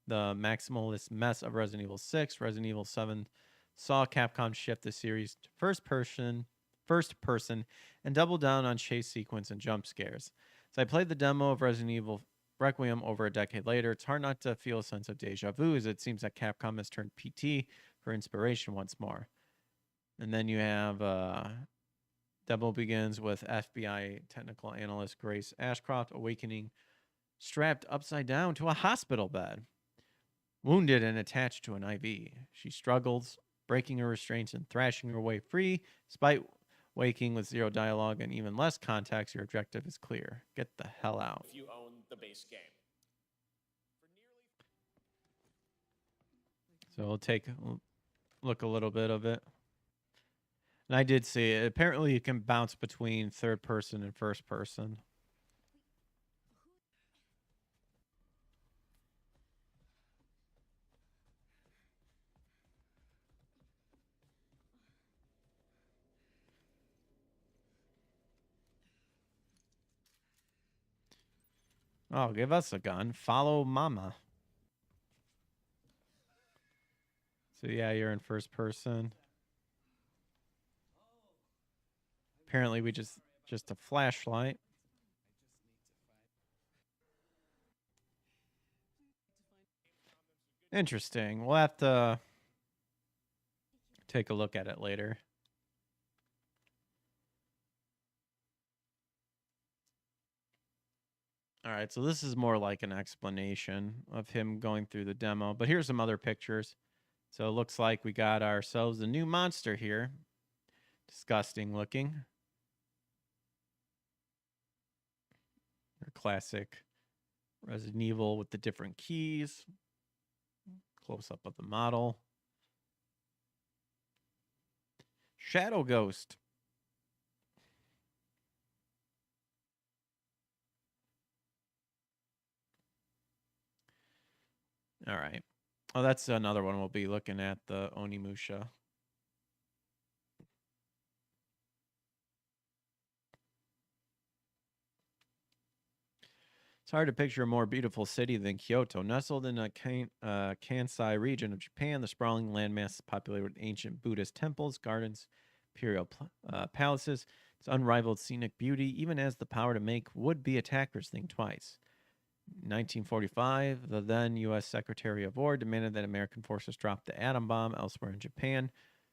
maximalist mess of Resident Evil 6, Resident Evil 7 saw Capcom shift the series to first person, and double down on chase sequence and jump scares. As I played the demo of Resident Evil Requiem over a decade later, it's hard not to feel a sense of deja vu, as it seems that Capcom has turned PT for inspiration once more. And then you have demo begins with FBI technical analyst Grace Ashcroft awakening strapped upside down to a hospital bed, wounded and attached to an IV. She struggles, breaking her restraints and thrashing her way free. Despite waking with zero dialogue and even less context, your objective is clear. Get the hell out. If you own the base game. So we'll take a look a little bit of it. And I did see it. Apparently you can bounce between third person and first person. Oh, give us a gun. Follow mama. So yeah, you're in first person. Apparently we just a flashlight. Interesting. We'll have to take a look at it later. All right, so this is more like an explanation of him going through the demo, but here's some other pictures. So it looks like we got ourselves a new monster here. Disgusting looking. Your classic Resident Evil with the different keys. Close up of the model. Shadow Ghost. All right. Oh, that's another one we'll be looking at, the Onimusha. It's hard to picture a more beautiful city than Kyoto. Nestled in a Kansai region of Japan, the sprawling landmass is populated with ancient Buddhist temples, gardens, imperial palaces. Its unrivaled scenic beauty, even as the power to make would-be attackers think twice. In 1945, the then U.S. Secretary of War demanded that American forces drop the atom bomb elsewhere in Japan.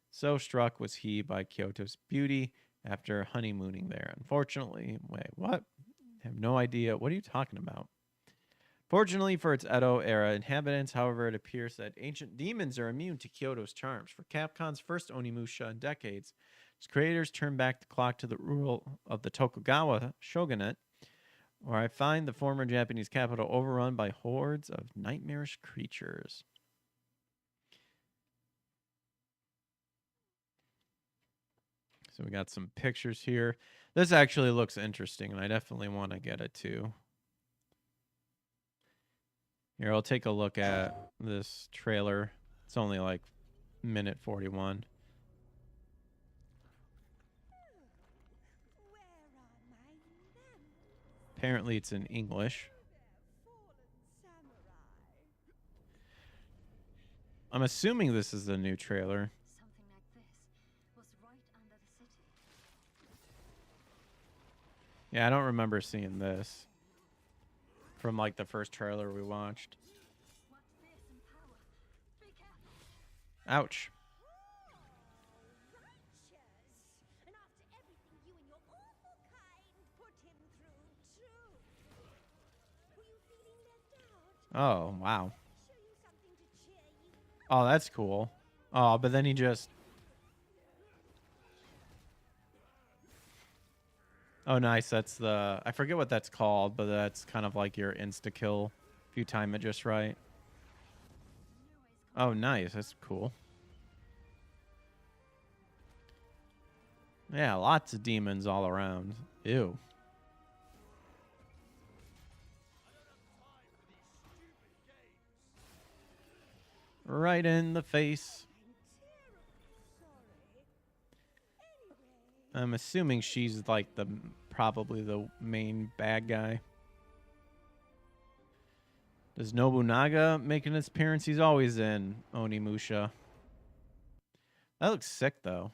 So struck was he by Kyoto's beauty after honeymooning there. Unfortunately, wait, what? I have no idea. What are you talking about? Fortunately for its Edo-era inhabitants, however, it appears that ancient demons are immune to Kyoto's charms. For Capcom's first Onimusha in decades, its creators turned back the clock to the rule of the Tokugawa shogunate, where I find the former Japanese capital overrun by hordes of nightmarish creatures. So we got some pictures here. This actually looks interesting, and I definitely want to get it too. Here, I'll take a look at this trailer. It's only like minute 41. Apparently it's in English. I'm assuming this is the new trailer. Something like this was right under the city. Yeah, I don't remember seeing this from like the first trailer we watched. What fearsome power! Be careful! Ouch. Righteous! And after everything you and your awful kind put him through, too. Were you feeling left out? Oh, wow. Show you something to cheer you. Oh, that's cool. Oh, but then he just... Oh, nice. That's the... I forget what that's called, but that's kind of like your insta-kill if you time it just right. Oh, nice. That's cool. Yeah, lots of demons all around. Ew. Right in the face. I'm assuming she's like probably the main bad guy. Does Nobunaga make an appearance? He's always in Onimusha. That looks sick though.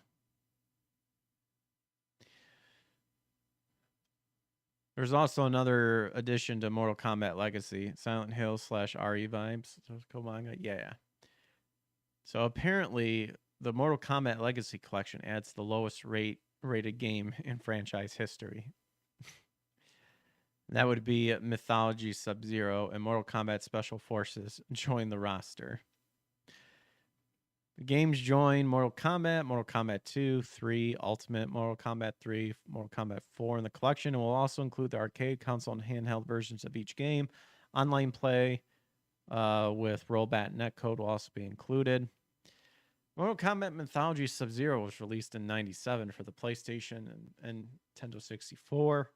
There's also another addition to Mortal Kombat Legacy, Silent Hill / RE vibes. Manga, yeah. So apparently, the Mortal Kombat Legacy collection adds the lowest rated game in franchise history. That would be Mythology Sub-Zero, and Mortal Kombat Special Forces join the roster. The games join Mortal Kombat 2, 3, Ultimate, Mortal Kombat 3, Mortal Kombat 4 in the collection, and will also include the arcade, console, and handheld versions of each game. Online play with rollback netcode will also be included. Mortal Kombat Mythology Sub-Zero was released in '97 for the PlayStation and Nintendo 64.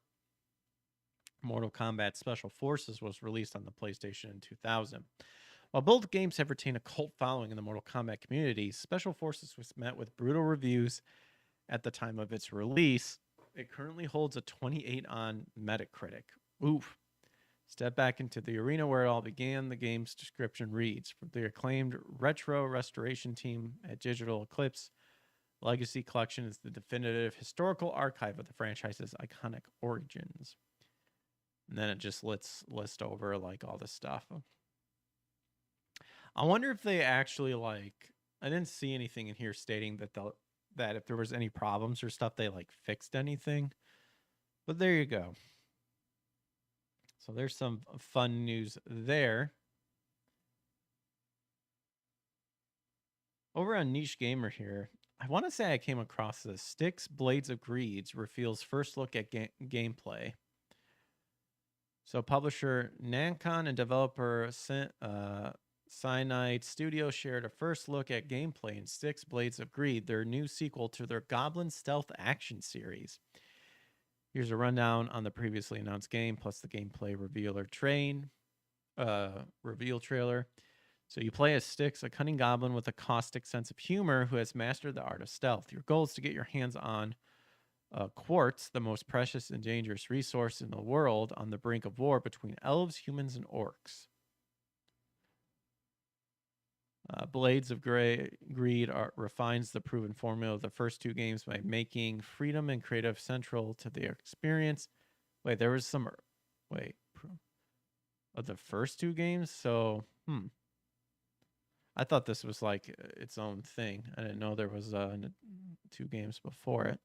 Mortal Kombat Special Forces was released on the PlayStation in 2000. While both games have retained a cult following in the Mortal Kombat community, Special Forces was met with brutal reviews at the time of its release. It currently holds a 28 on Metacritic. Oof. Step back into the arena where it all began. The game's description reads, from the acclaimed retro restoration team at Digital Eclipse, Legacy Collection is the definitive historical archive of the franchise's iconic origins. And then it just list over like all this stuff. I wonder if they actually I didn't see anything in here stating that if there was any problems or stuff, they fixed anything. But there you go. So there's some fun news there. Over on Niche Gamer here, I want to say I came across this. Styx Blades of Greed reveals first look at gameplay. So publisher Nancon and developer Cyanide Studio shared a first look at gameplay in Styx Blades of Greed, their new sequel to their Goblin Stealth action series. Here's a rundown on the previously announced game, plus the gameplay reveal trailer. So you play as Styx, a cunning goblin with a caustic sense of humor who has mastered the art of stealth. Your goal is to get your hands on quartz, the most precious and dangerous resource in the world, on the brink of war between elves, humans, and orcs. Blades of Greed refines the proven formula of the first two games by making freedom and creative central to the experience. Wait, there was some... Wait. Of the first two games? So, I thought this was its own thing. I didn't know there was 2 games before it.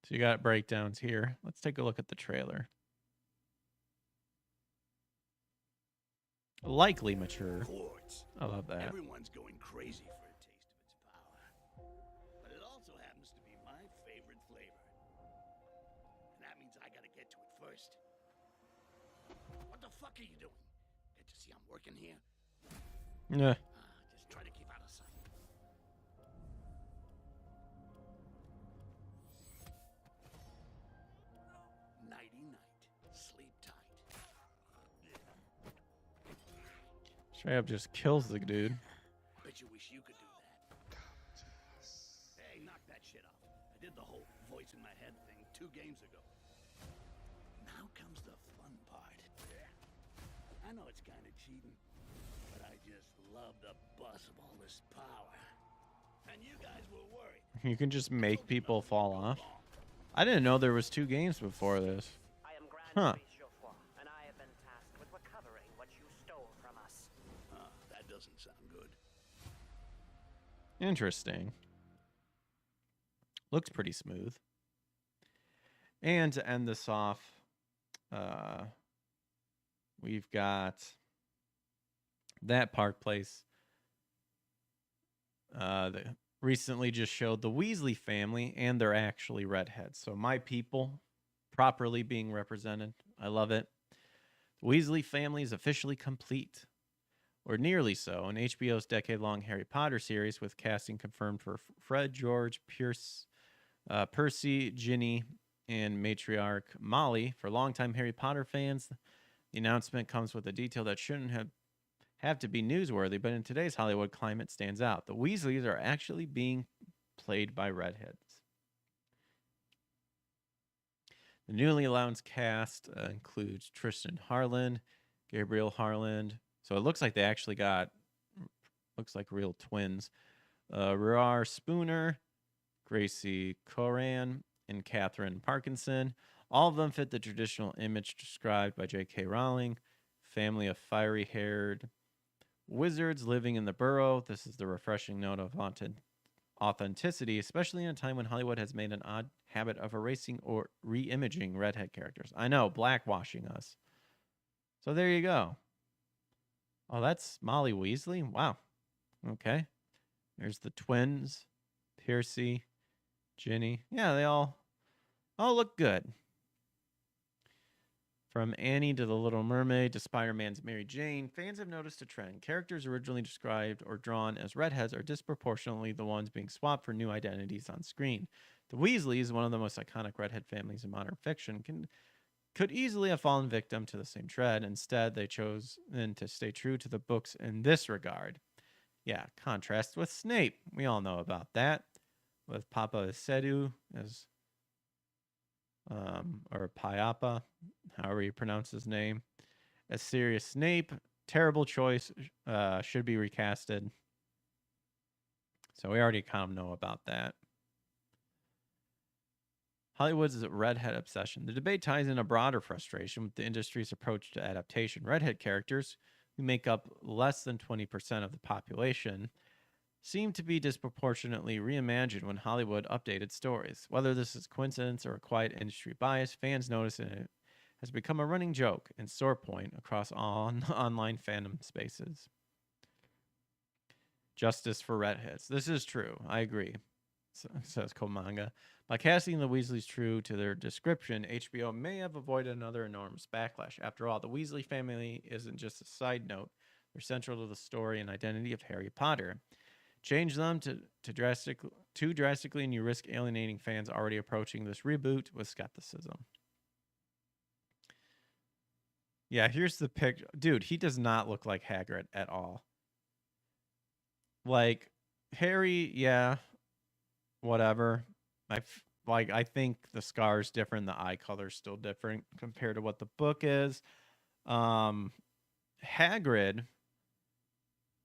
So you got breakdowns here. Let's take a look at the trailer. Likely mature. Quartz. I love that. Everyone's going crazy for a taste of its power. But it also happens to be my favorite flavor. And that means I gotta get to it first. What the fuck are you doing? Can't you see I'm working here? Yeah. Just try to keep out of sight. Nighty-night. Sleep tight. Straight up just kills the dude. Bet you wish you could do that. Hey, knock that shit off. I did the whole voice in my head thing 2 games ago. Now comes the fun part. I know it's kind of cheating, just love the buzz of all this power. And you guys were worried. You can just make people fall off. I didn't know there was 2 games before this. I am Grand Huh. Maurice Geoffroy, and I have been tasked with recovering what you stole from us. That doesn't sound good. Interesting. Looks pretty smooth. And to end this off, we've got that Park Place. They recently just showed the Weasley family, and they're actually redheads. So my people properly being represented. I love it. The Weasley family is officially complete, or nearly so, in HBO's decade-long Harry Potter series, with casting confirmed for Fred, George, Percy, Ginny, and matriarch Molly. For longtime Harry Potter fans, the announcement comes with a detail that shouldn't have to be newsworthy, but in today's Hollywood climate stands out. The Weasleys are actually being played by redheads. The newly announced cast includes Tristan Harlan, Gabriel Harlan. So it looks like they actually looks like real twins. Ruar Spooner, Gracie Coran, and Catherine Parkinson. All of them fit the traditional image described by J.K. Rowling. Family of fiery-haired wizards living in the burrow. This is the refreshing note of authenticity, especially in a time when Hollywood has made an odd habit of erasing or re-imaging redhead characters. I know, blackwashing us. So there you go. Oh, that's Molly Weasley? Wow. Okay. There's the twins, Percy, Ginny. Yeah, they all look good. From Annie to the Little Mermaid to Spider-Man's Mary Jane, fans have noticed a trend. Characters originally described or drawn as redheads are disproportionately the ones being swapped for new identities on screen. The Weasleys, one of the most iconic redhead families in modern fiction, could easily have fallen victim to the same trend. Instead, they chose to stay true to the books in this regard. Yeah, contrast with Snape. We all know about that. With Papa Sedu as or Payapa, however you pronounce his name, as Sirius Snape. Terrible choice. Should be recasted. So we already kind of know about that. Hollywood's redhead obsession. The debate ties in a broader frustration with the industry's approach to adaptation. Redhead characters, who make up less than 20% of the population, seem to be disproportionately reimagined when Hollywood updated stories. Whether this is coincidence or a quiet industry bias, fans notice it has become a running joke and sore point across all online fandom spaces. Justice for redheads. This is true. I agree, says Komanga. By casting the Weasleys true to their description, HBO may have avoided another enormous backlash. After all, the Weasley family isn't just a side note. They're central to the story and identity of Harry Potter. Change them too drastically, and you risk alienating fans already approaching this reboot with skepticism. Yeah, here's the picture. Dude, he does not look like Hagrid at all. Like, Harry, yeah, whatever. I think the scar's different, the eye color's still different compared to what the book is. Hagrid,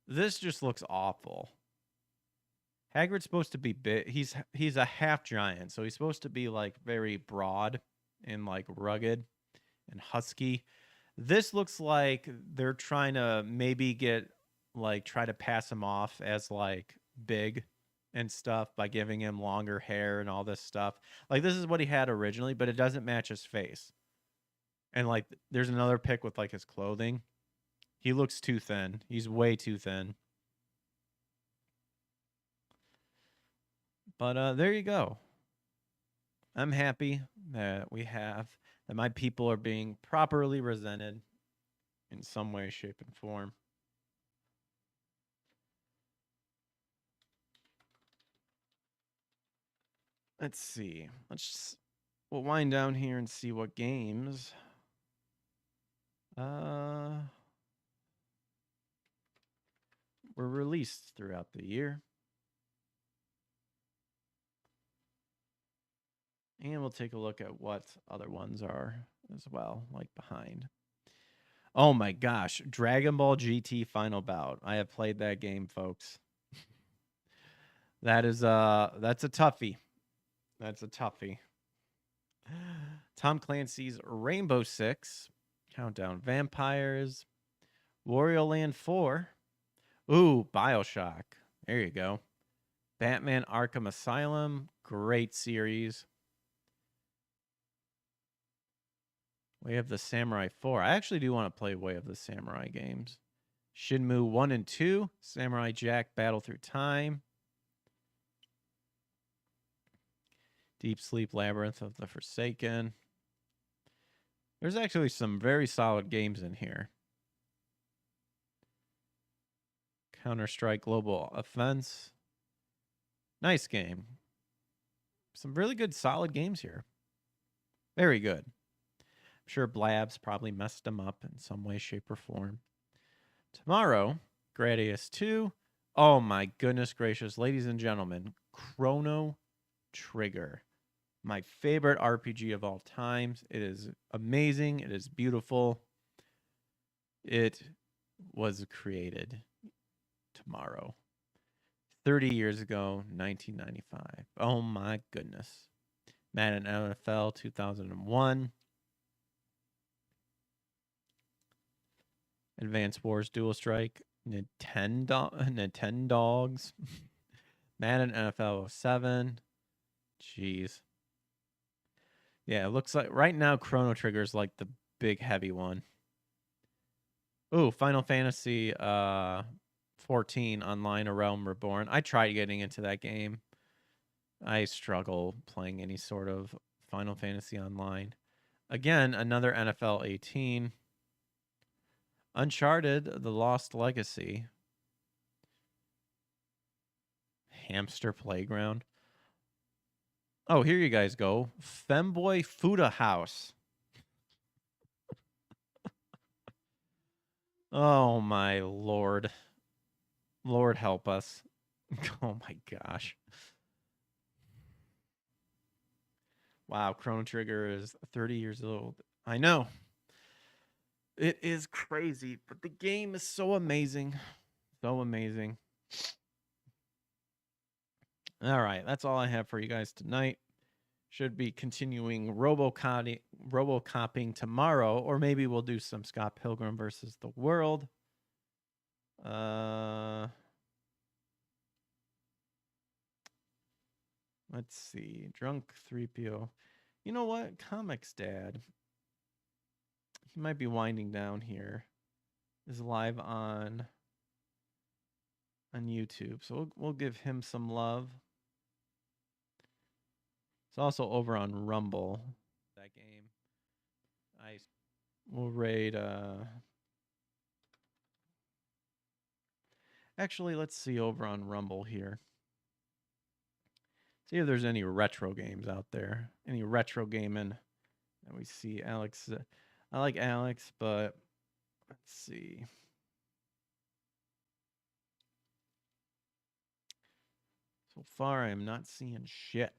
this just looks awful. Hagrid's supposed to be big. He's a half giant, so he's supposed to be like very broad and like rugged and husky. This looks like they're trying to maybe try to pass him off as like big and stuff by giving him longer hair and all this stuff. Like, this is what he had originally, but it doesn't match his face. And like, there's another pic with like his clothing. He looks too thin. He's way too thin. But there you go. I'm happy that my people are being properly represented in some way, shape, and form. Let's see. We'll wind down here and see what games were released throughout the year. And we'll take a look at what other ones are as well, like behind. Oh my gosh, Dragon Ball GT Final Bout. I have played that game, folks. That's a toughie. That's a toughie. Tom Clancy's Rainbow Six, Countdown Vampires, Wario Land 4. Ooh, BioShock. There you go. Batman Arkham Asylum, great series. Way of the Samurai 4. I actually do want to play Way of the Samurai games. Shenmue 1 and 2, Samurai Jack Battle Through Time. Deep Sleep Labyrinth of the Forsaken. There's actually some very solid games in here. Counter-Strike Global Offense. Nice game. Some really good, solid games here. Very good. I'm sure Blabs probably messed them up in some way, shape, or form. Tomorrow, Gradius 2. Oh my goodness gracious. Ladies and gentlemen, Chrono Trigger. My favorite RPG of all times. It is amazing. It is beautiful. It was created tomorrow. 30 years ago, 1995. Oh my goodness. Madden NFL 2001. Advanced Wars Dual Strike. Nintendogs. Madden NFL 07. Jeez. Yeah, it looks like right now Chrono Trigger is like the big heavy one. Ooh, Final Fantasy 14 Online: A Realm Reborn. I tried getting into that game. I struggle playing any sort of Final Fantasy Online. Again, another NFL 18. Uncharted: The Lost Legacy. Hamster Playground. Oh, here you guys go. Femboy Fuda House. Oh, my Lord. Lord help us. Oh, my gosh. Wow, Chrono Trigger is 30 years old. I know. It is crazy, but the game is so amazing. So amazing. All right, that's all I have for you guys tonight. Should be continuing RoboCopping tomorrow, or maybe we'll do some Scott Pilgrim versus the World. Let's see. Drunk 3PO. You know what? Comics Dad. He might be winding down here. Is live on YouTube, so we'll give him some love. It's also over on Rumble. That game. We'll raid. Actually, let's see over on Rumble here. See if there's any retro games out there. Any retro gaming that we see. Alex. I like Alex, but let's see. So far, I am not seeing shit.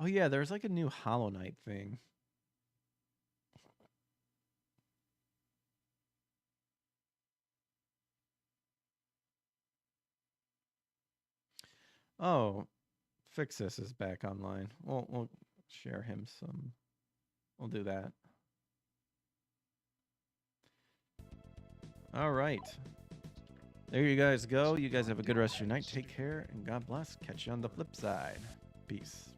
Oh, yeah, there's like a new Hollow Knight thing. Oh, Fixus is back online. We'll share him some. We'll do that. All right. There you guys go. You guys have a good rest of your night. Take care and God bless. Catch you on the flip side. Peace.